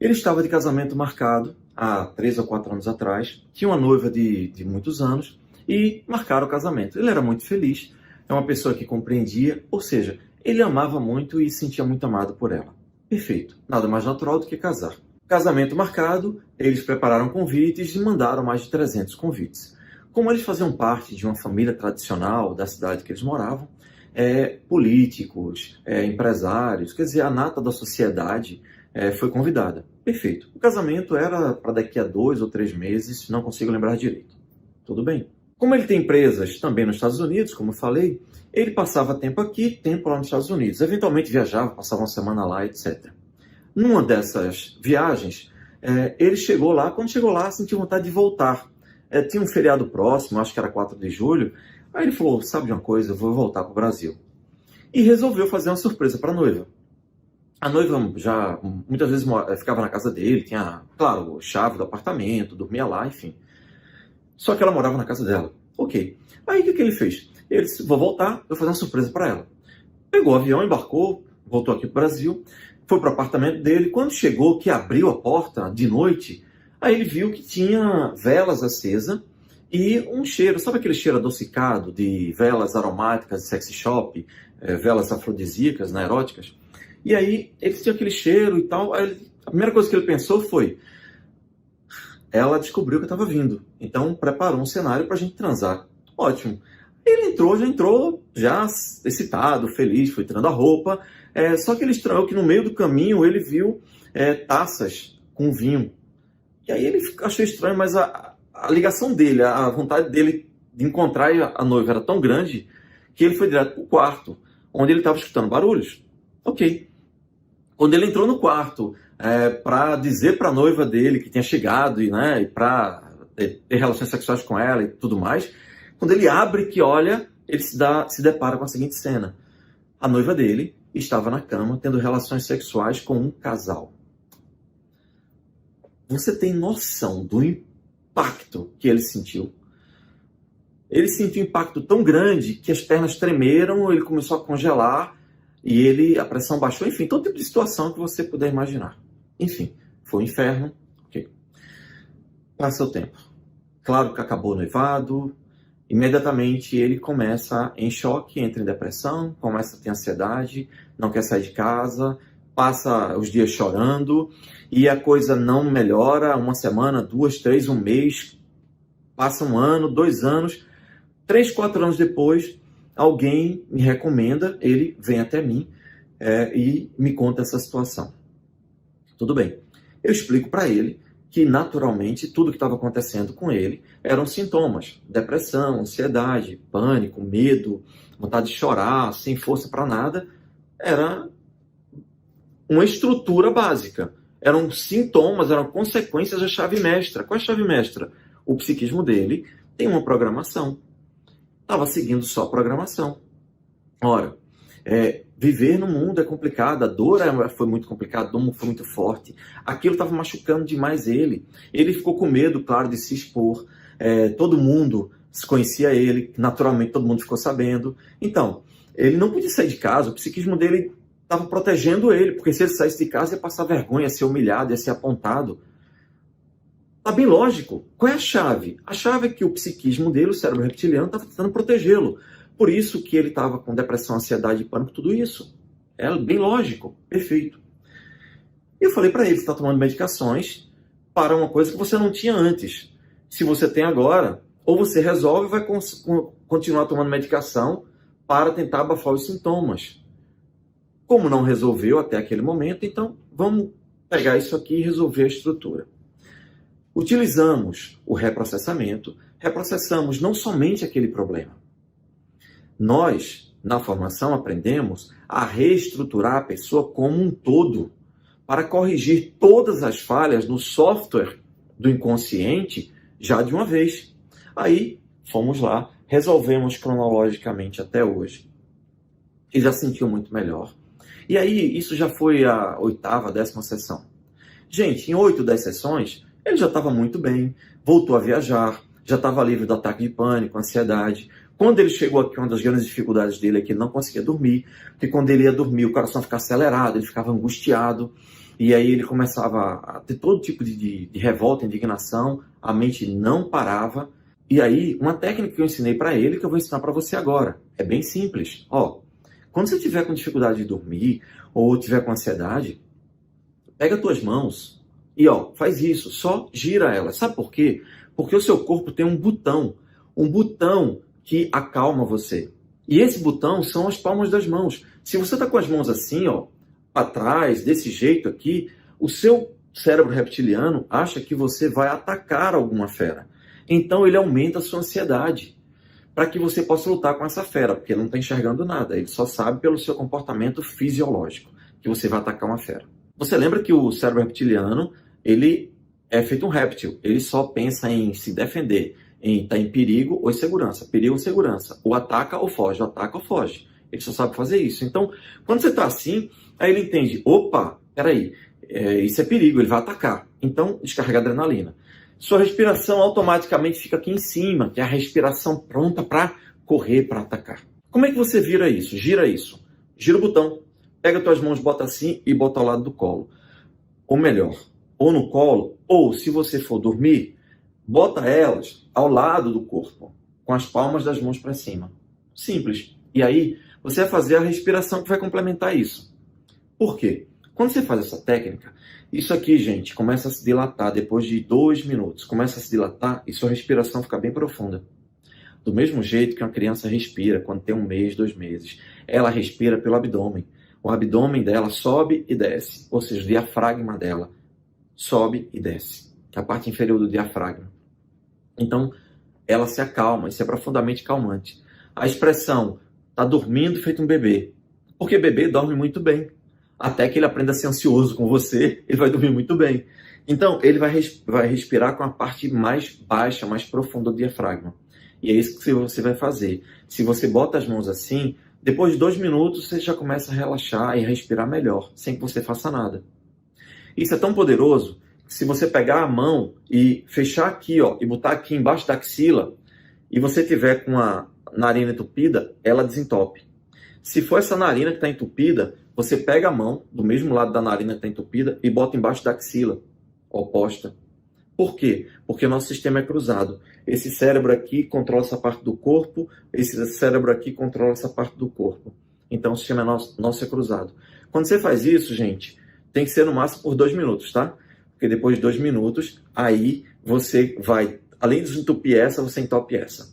Ele estava de casamento marcado há 3 ou 4 anos atrás, tinha uma noiva de muitos anos e marcaram o casamento. Ele era muito feliz, é uma pessoa que compreendia, ou seja, ele amava muito e se sentia muito amado por ela. Perfeito, nada mais natural do que casar. Casamento marcado, eles prepararam convites e mandaram mais de 300 convites. Como eles faziam parte de uma família tradicional da cidade que eles moravam, políticos, empresários, quer dizer, a nata da sociedade foi convidada. Perfeito. O casamento era para daqui a 2 ou 3 meses, não consigo lembrar direito. Tudo bem. Como ele tem empresas também nos Estados Unidos, como eu falei, ele passava tempo aqui, tempo lá nos Estados Unidos. Eventualmente viajava, passava uma semana lá, etc. Numa dessas viagens, ele chegou lá, quando chegou lá, sentiu vontade de voltar. Tinha um feriado próximo, acho que era 4 de julho, aí ele falou, sabe de uma coisa, eu vou voltar para o Brasil. E resolveu fazer uma surpresa para a noiva. A noiva já muitas vezes ficava na casa dele, tinha, claro, chave do apartamento, dormia lá, enfim. Só que ela morava na casa dela. Ok. Aí o que ele fez? Ele disse, vou voltar, eu vou fazer uma surpresa para ela. Pegou o avião, embarcou, voltou aqui para o Brasil, foi para o apartamento dele. Quando chegou, que abriu a porta de noite, aí ele viu que tinha velas acesas e um cheiro, sabe aquele cheiro adocicado de velas aromáticas de sexy shop, velas afrodisíacas, né, eróticas? E aí ele tinha aquele cheiro e tal. Aí, a primeira coisa que ele pensou foi, ela descobriu que eu estava vindo, então preparou um cenário para a gente transar. Ótimo. Ele já entrou já excitado, feliz, foi tirando a roupa. Só que ele estranhou que no meio do caminho ele viu taças com vinho. E aí ele achou estranho, mas a ligação dele, a vontade dele de encontrar a noiva era tão grande que ele foi direto para o quarto, onde ele estava escutando barulhos. Ok. Quando ele entrou no quarto para dizer para a noiva dele que tinha chegado e para ter relações sexuais com ela e tudo mais, quando ele abre que olha, ele se depara com a seguinte cena. A noiva dele estava na cama tendo relações sexuais com um casal. Você tem noção do impacto que ele sentiu? Ele sentiu um impacto tão grande que as pernas tremeram, ele começou a congelar e a pressão baixou, enfim, todo tipo de situação que você puder imaginar. Enfim, foi um inferno. Ok. Passa o tempo. Claro que acabou o noivado, imediatamente ele começa em choque, entra em depressão, começa a ter ansiedade, não quer sair de casa, passa os dias chorando e a coisa não melhora. 1 semana, 2, 3, 1 mês, passa 1 ano, 2 anos, 3, 4 anos depois, alguém me recomenda, ele vem até mim e me conta essa situação. Tudo bem. Eu explico para ele que, naturalmente, tudo que estava acontecendo com ele eram sintomas. Depressão, ansiedade, pânico, medo, vontade de chorar, sem força para nada. Era uma estrutura básica. Eram sintomas, eram consequências da chave mestra. Qual é a chave mestra? O psiquismo dele tem uma programação. Estava seguindo só a programação. Ora, viver no mundo é complicado, a dor foi muito complicada, a dor foi muito forte. Aquilo estava machucando demais ele. Ele ficou com medo, claro, de se expor. Todo mundo conhecia ele, naturalmente todo mundo ficou sabendo. Então, ele não podia sair de casa, o psiquismo dele estava protegendo ele, porque se ele saísse de casa ia passar vergonha, ia ser humilhado, ia ser apontado. Tá bem lógico. Qual é a chave? A chave é que o psiquismo dele, o cérebro reptiliano, estava tentando protegê-lo. Por isso que ele estava com depressão, ansiedade e pânico, tudo isso. É bem lógico. Perfeito. E eu falei para ele, você está tomando medicações para uma coisa que você não tinha antes. Se você tem agora, ou você resolve e vai continuar tomando medicação para tentar abafar os sintomas. Como não resolveu até aquele momento, então vamos pegar isso aqui e resolver a estrutura. Utilizamos o reprocessamento reprocessamos não somente aquele problema. Nós, na formação, aprendemos a reestruturar a pessoa como um todo para corrigir todas as falhas no software do inconsciente já de uma vez. Aí, fomos lá, resolvemos cronologicamente até hoje. E já sentiu muito melhor. E aí, isso já foi a 8ª, 10ª sessão. Gente, em 8, 10 sessões, ele já estava muito bem, voltou a viajar, já estava livre do ataque de pânico, ansiedade. Quando ele chegou aqui, uma das grandes dificuldades dele é que ele não conseguia dormir, porque quando ele ia dormir, o coração ficava acelerado, ele ficava angustiado, e aí ele começava a ter todo tipo de revolta, indignação, a mente não parava. E aí, uma técnica que eu ensinei para ele, que eu vou ensinar para você agora, é bem simples. Ó, quando você estiver com dificuldade de dormir, ou estiver com ansiedade, pega as tuas mãos e ó, faz isso, só gira elas. Sabe por quê? Porque o seu corpo tem um botão que acalma você. E esse botão são as palmas das mãos. Se você está com as mãos assim, ó, para trás, desse jeito aqui, o seu cérebro reptiliano acha que você vai atacar alguma fera. Então ele aumenta a sua ansiedade para que você possa lutar com essa fera, porque ele não está enxergando nada. Ele só sabe pelo seu comportamento fisiológico que você vai atacar uma fera. Você lembra que o cérebro reptiliano, ele é feito um réptil. Ele só pensa em se defender, em estar em perigo ou em segurança. Perigo ou segurança. Ou ataca ou foge, ou ataca ou foge. Ele só sabe fazer isso. Então, quando você está assim, aí ele entende, opa, peraí, isso é perigo, ele vai atacar. Então, descarrega adrenalina. Sua respiração automaticamente fica aqui em cima, que é a respiração pronta para correr, para atacar. Como é que você vira isso? Gira isso. Gira o botão. Pega tuas mãos, bota assim e bota ao lado do colo. Ou melhor, ou no colo, ou se você for dormir, bota elas ao lado do corpo, com as palmas das mãos para cima. Simples. E aí, você vai fazer a respiração que vai complementar isso. Por quê? Quando você faz essa técnica, isso aqui, gente, começa a se dilatar depois de 2 minutos. Começa a se dilatar e sua respiração fica bem profunda. Do mesmo jeito que uma criança respira quando tem 1 mês, 2 meses. Ela respira pelo abdômen. O abdômen dela sobe e desce. Ou seja, o diafragma dela sobe e desce. Que é a parte inferior do diafragma. Então, ela se acalma. Isso é profundamente calmante. A expressão está dormindo feito um bebê. Porque bebê dorme muito bem. Até que ele aprenda a ser ansioso com você, ele vai dormir muito bem. Então, ele vai respirar com a parte mais baixa, mais profunda do diafragma. E é isso que você vai fazer. Se você bota as mãos assim, depois de 2 minutos, você já começa a relaxar e respirar melhor, sem que você faça nada. Isso é tão poderoso que se você pegar a mão e fechar aqui, ó, e botar aqui embaixo da axila, e você tiver com a narina entupida, ela desentope. Se for essa narina que está entupida, você pega a mão do mesmo lado da narina que está entupida e bota embaixo da axila oposta. Por quê? Porque o nosso sistema é cruzado. Esse cérebro aqui controla essa parte do corpo, esse cérebro aqui controla essa parte do corpo. Então o sistema nosso é cruzado. Quando você faz isso, gente, tem que ser no máximo por 2 minutos, tá? Porque depois de 2 minutos, aí você vai, além de desentupir essa, você entope essa.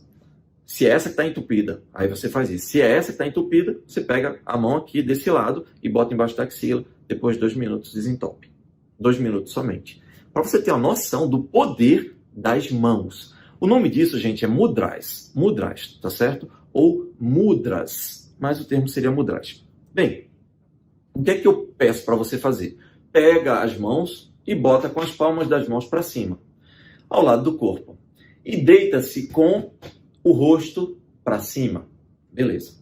Se é essa que está entupida, aí você faz isso. Se é essa que está entupida, você pega a mão aqui desse lado e bota embaixo da axila. Depois de 2 minutos, desentope. 2 minutos somente. Para você ter uma noção do poder das mãos. O nome disso, gente, é mudras. Mudras, tá certo? Ou mudras. Mas o termo seria mudras. Bem, o que é que eu peço para você fazer? Pega as mãos e bota com as palmas das mãos para cima, ao lado do corpo. E deita-se com o rosto para cima. Beleza.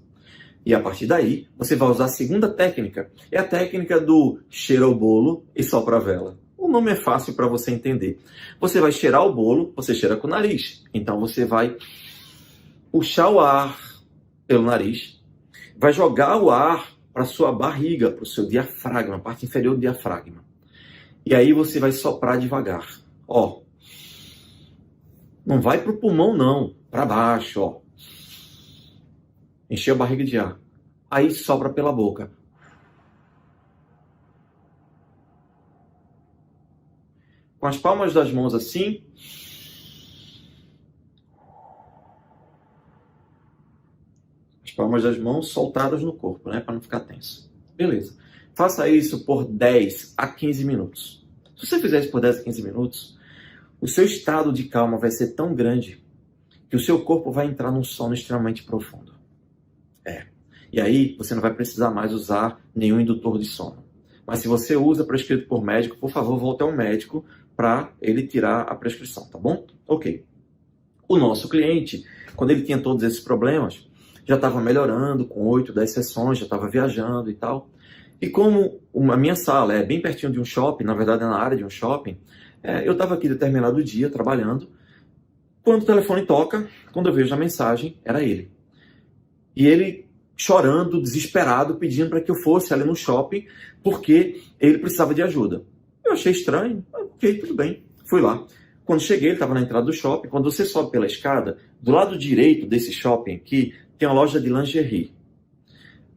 E a partir daí, você vai usar a segunda técnica. É a técnica do cheira o bolo e sopra a vela. O nome é fácil para você entender. Você vai cheirar o bolo, você cheira com o nariz. Então você vai puxar o ar pelo nariz, vai jogar o ar para sua barriga, para o seu diafragma, a parte inferior do diafragma. E aí você vai soprar devagar. Ó, não vai para o pulmão não, para baixo, ó. Encher a barriga de ar. Aí sopra pela boca. Com as palmas das mãos assim. As palmas das mãos soltadas no corpo, né? Para não ficar tenso. Beleza. Faça isso por 10 a 15 minutos. Se você fizer isso por 10 a 15 minutos, o seu estado de calma vai ser tão grande que o seu corpo vai entrar num sono extremamente profundo. E aí você não vai precisar mais usar nenhum indutor de sono. Mas se você usa prescrito por médico, por favor, volte ao médico para ele tirar a prescrição, tá bom? Ok. O nosso cliente, quando ele tinha todos esses problemas, já estava melhorando com 8, 10 sessões, já estava viajando e tal. E como a minha sala é bem pertinho de um shopping, na verdade é na área de um shopping, eu estava aqui determinado dia trabalhando, quando o telefone toca, quando eu vejo a mensagem, era ele. E ele chorando, desesperado, pedindo para que eu fosse ali no shopping, porque ele precisava de ajuda. Eu achei estranho, ok, tudo bem, fui lá. Quando cheguei, ele estava na entrada do shopping. Quando você sobe pela escada, do lado direito desse shopping aqui, tem uma loja de lingerie.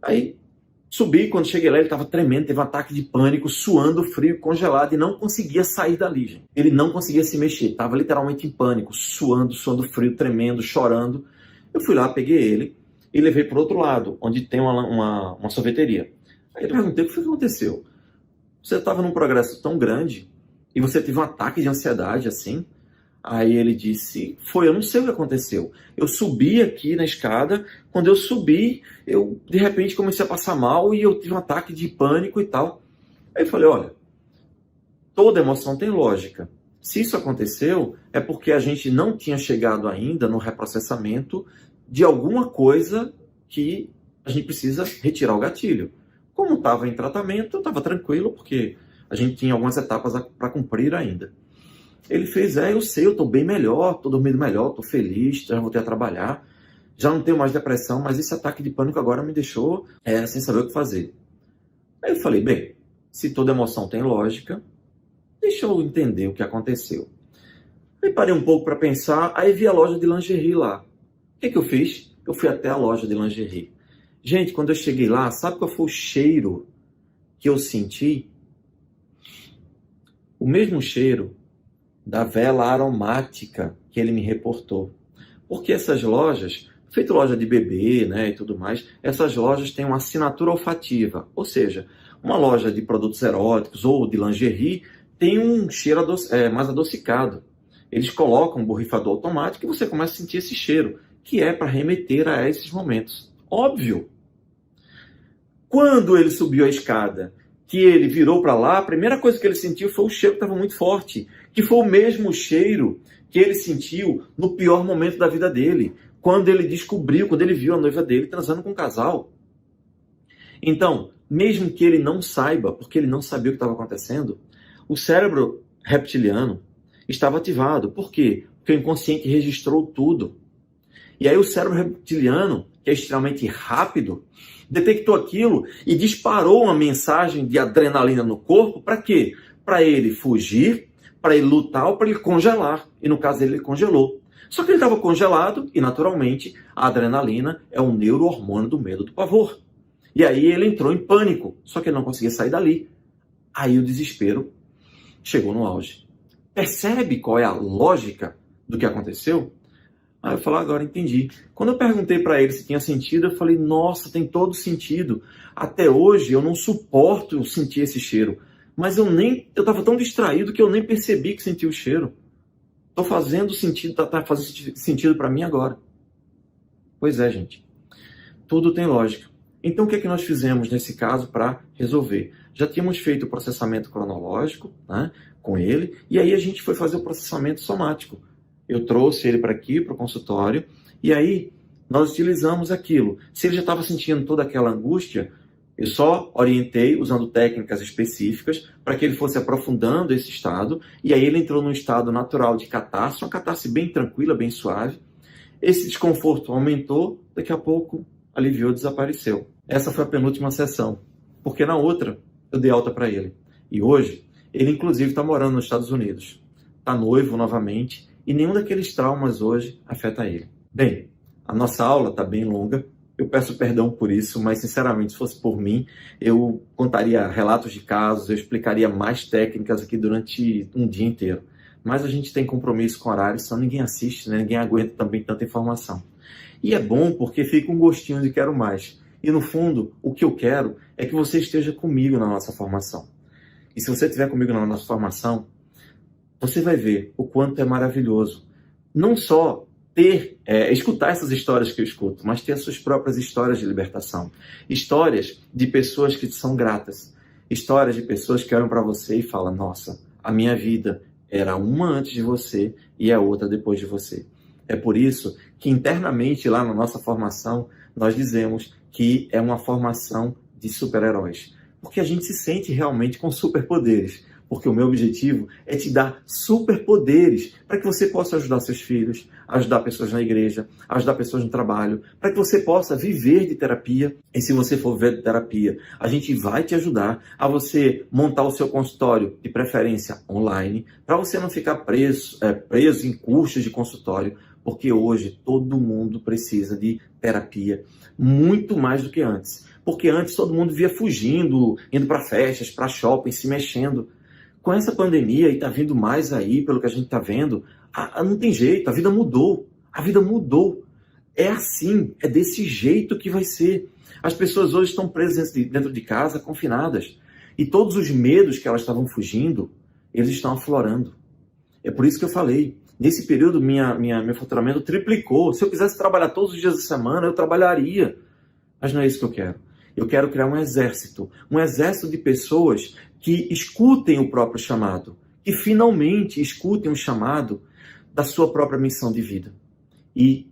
Aí, subi, quando cheguei lá, ele estava tremendo, teve um ataque de pânico, suando, frio, congelado, e não conseguia sair dali, gente. Ele não conseguia se mexer, estava literalmente em pânico, suando frio, tremendo, chorando. Eu fui lá, peguei ele e levei para o outro lado, onde tem uma sorveteria. Aí eu perguntei, o que foi que aconteceu? Você estava num progresso tão grande e você teve um ataque de ansiedade assim? Aí ele disse, eu não sei o que aconteceu. Eu subi aqui na escada, quando eu subi, eu de repente comecei a passar mal e eu tive um ataque de pânico e tal. Aí eu falei, olha, toda emoção tem lógica. Se isso aconteceu, é porque a gente não tinha chegado ainda no reprocessamento de alguma coisa que a gente precisa retirar o gatilho. Como estava em tratamento, eu estava tranquilo, porque a gente tinha algumas etapas para cumprir ainda. Ele fez, eu sei, eu estou bem melhor, estou dormindo melhor, estou feliz, já voltei a trabalhar, já não tenho mais depressão, mas esse ataque de pânico agora me deixou sem saber o que fazer. Aí eu falei, bem, se toda emoção tem lógica, deixa eu entender o que aconteceu. Aí parei um pouco para pensar, aí vi a loja de lingerie lá. O que eu fiz? Eu fui até a loja de lingerie. Gente, quando eu cheguei lá, sabe qual foi o cheiro que eu senti? O mesmo cheiro da vela aromática que ele me reportou. Porque essas lojas, feito loja de bebê, né, e tudo mais, essas lojas têm uma assinatura olfativa. Ou seja, uma loja de produtos eróticos ou de lingerie tem um cheiro mais adocicado. Eles colocam um borrifador automático e você começa a sentir esse cheiro, que é para remeter a esses momentos. Óbvio. Quando ele subiu a escada, que ele virou para lá, a primeira coisa que ele sentiu foi o cheiro que estava muito forte, que foi o mesmo cheiro que ele sentiu no pior momento da vida dele, quando ele viu a noiva dele transando com um casal. Então, mesmo que ele não saiba, porque ele não sabia o que estava acontecendo, o cérebro reptiliano estava ativado. Por quê? Porque o inconsciente registrou tudo. E aí o cérebro reptiliano, que é extremamente rápido, detectou aquilo e disparou uma mensagem de adrenalina no corpo. Para quê? Para ele fugir, para ele lutar ou para ele congelar. E no caso dele, ele congelou. Só que ele estava congelado e, naturalmente, a adrenalina é um neurohormônio do medo, do pavor. E aí ele entrou em pânico, só que ele não conseguia sair dali. Aí o desespero chegou no auge. Percebe qual é a lógica do que aconteceu? Aí eu falei, agora entendi. Quando eu perguntei para ele se tinha sentido, eu falei, nossa, tem todo sentido. Até hoje eu não suporto sentir esse cheiro. Mas eu estava tão distraído que eu nem percebi que senti o cheiro. Estou fazendo sentido, tá fazendo sentido para mim agora. Pois é, gente. Tudo tem lógica. Então o que é que nós fizemos nesse caso para resolver? Já tínhamos feito o processamento cronológico, né, com ele, e aí a gente foi fazer o processamento somático. Eu trouxe ele para aqui, para o consultório, e aí nós utilizamos aquilo. Se ele já estava sentindo toda aquela angústia, eu só orientei usando técnicas específicas para que ele fosse aprofundando esse estado, e aí ele entrou num estado natural de catarse, uma catarse bem tranquila, bem suave. Esse desconforto aumentou, daqui a pouco aliviou, desapareceu. Essa foi a penúltima sessão, porque na outra eu dei alta para ele. E hoje, ele inclusive está morando nos Estados Unidos. Está noivo novamente, e nenhum daqueles traumas hoje afeta ele. Bem, a nossa aula está bem longa, eu peço perdão por isso, mas sinceramente, se fosse por mim, eu contaria relatos de casos, eu explicaria mais técnicas aqui durante um dia inteiro. Mas a gente tem compromisso com horário, senão ninguém assiste, né? Ninguém aguenta também tanta informação. E é bom porque fica um gostinho de quero mais. E no fundo, o que eu quero é que você esteja comigo na nossa formação. E se você estiver comigo na nossa formação, você vai ver o quanto é maravilhoso. Não só escutar essas histórias que eu escuto, mas ter as suas próprias histórias de libertação. Histórias de pessoas que te são gratas. Histórias de pessoas que olham para você e falam, nossa, a minha vida era uma antes de você e a outra depois de você. É por isso que internamente lá na nossa formação, nós dizemos que é uma formação de super-heróis. Porque a gente se sente realmente com superpoderes. Porque o meu objetivo é te dar superpoderes para que você possa ajudar seus filhos, ajudar pessoas na igreja, ajudar pessoas no trabalho, para que você possa viver de terapia. E se você for viver de terapia, a gente vai te ajudar a você montar o seu consultório, de preferência online, para você não ficar preso em custos de consultório, porque hoje todo mundo precisa de terapia, muito mais do que antes. Porque antes todo mundo via fugindo, indo para festas, para shopping, se mexendo. Com essa pandemia, e está vindo mais aí, pelo que a gente está vendo, não tem jeito, a vida mudou. A vida mudou. É assim, é desse jeito que vai ser. As pessoas hoje estão presas dentro de casa, confinadas. E todos os medos que elas estavam fugindo, eles estão aflorando. É por isso que eu falei. Nesse período, meu faturamento triplicou. Se eu quisesse trabalhar todos os dias da semana, eu trabalharia. Mas não é isso que eu quero. Eu quero criar um exército de pessoas que escutem o próprio chamado, que finalmente escutem o chamado da sua própria missão de vida. E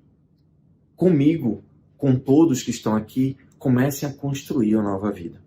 comigo, com todos que estão aqui, comecem a construir uma nova vida.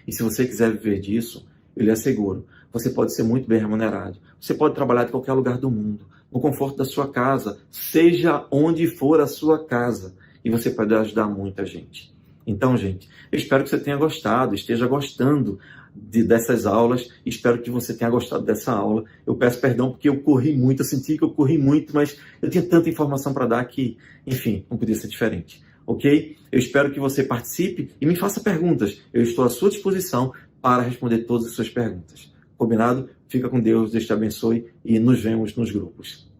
E se você quiser viver disso, eu lhe asseguro, você pode ser muito bem remunerado. Você pode trabalhar de qualquer lugar do mundo, no conforto da sua casa, seja onde for a sua casa, e você pode ajudar muita gente. Então, gente, eu espero que você tenha gostado, esteja gostando dessas aulas, espero que você tenha gostado dessa aula. Eu peço perdão porque eu corri muito, eu senti que eu corri muito, mas eu tinha tanta informação para dar que, enfim, não podia ser diferente, ok? Eu espero que você participe e me faça perguntas. Eu estou à sua disposição para responder todas as suas perguntas. Combinado? Fica com Deus, Deus te abençoe e nos vemos nos grupos.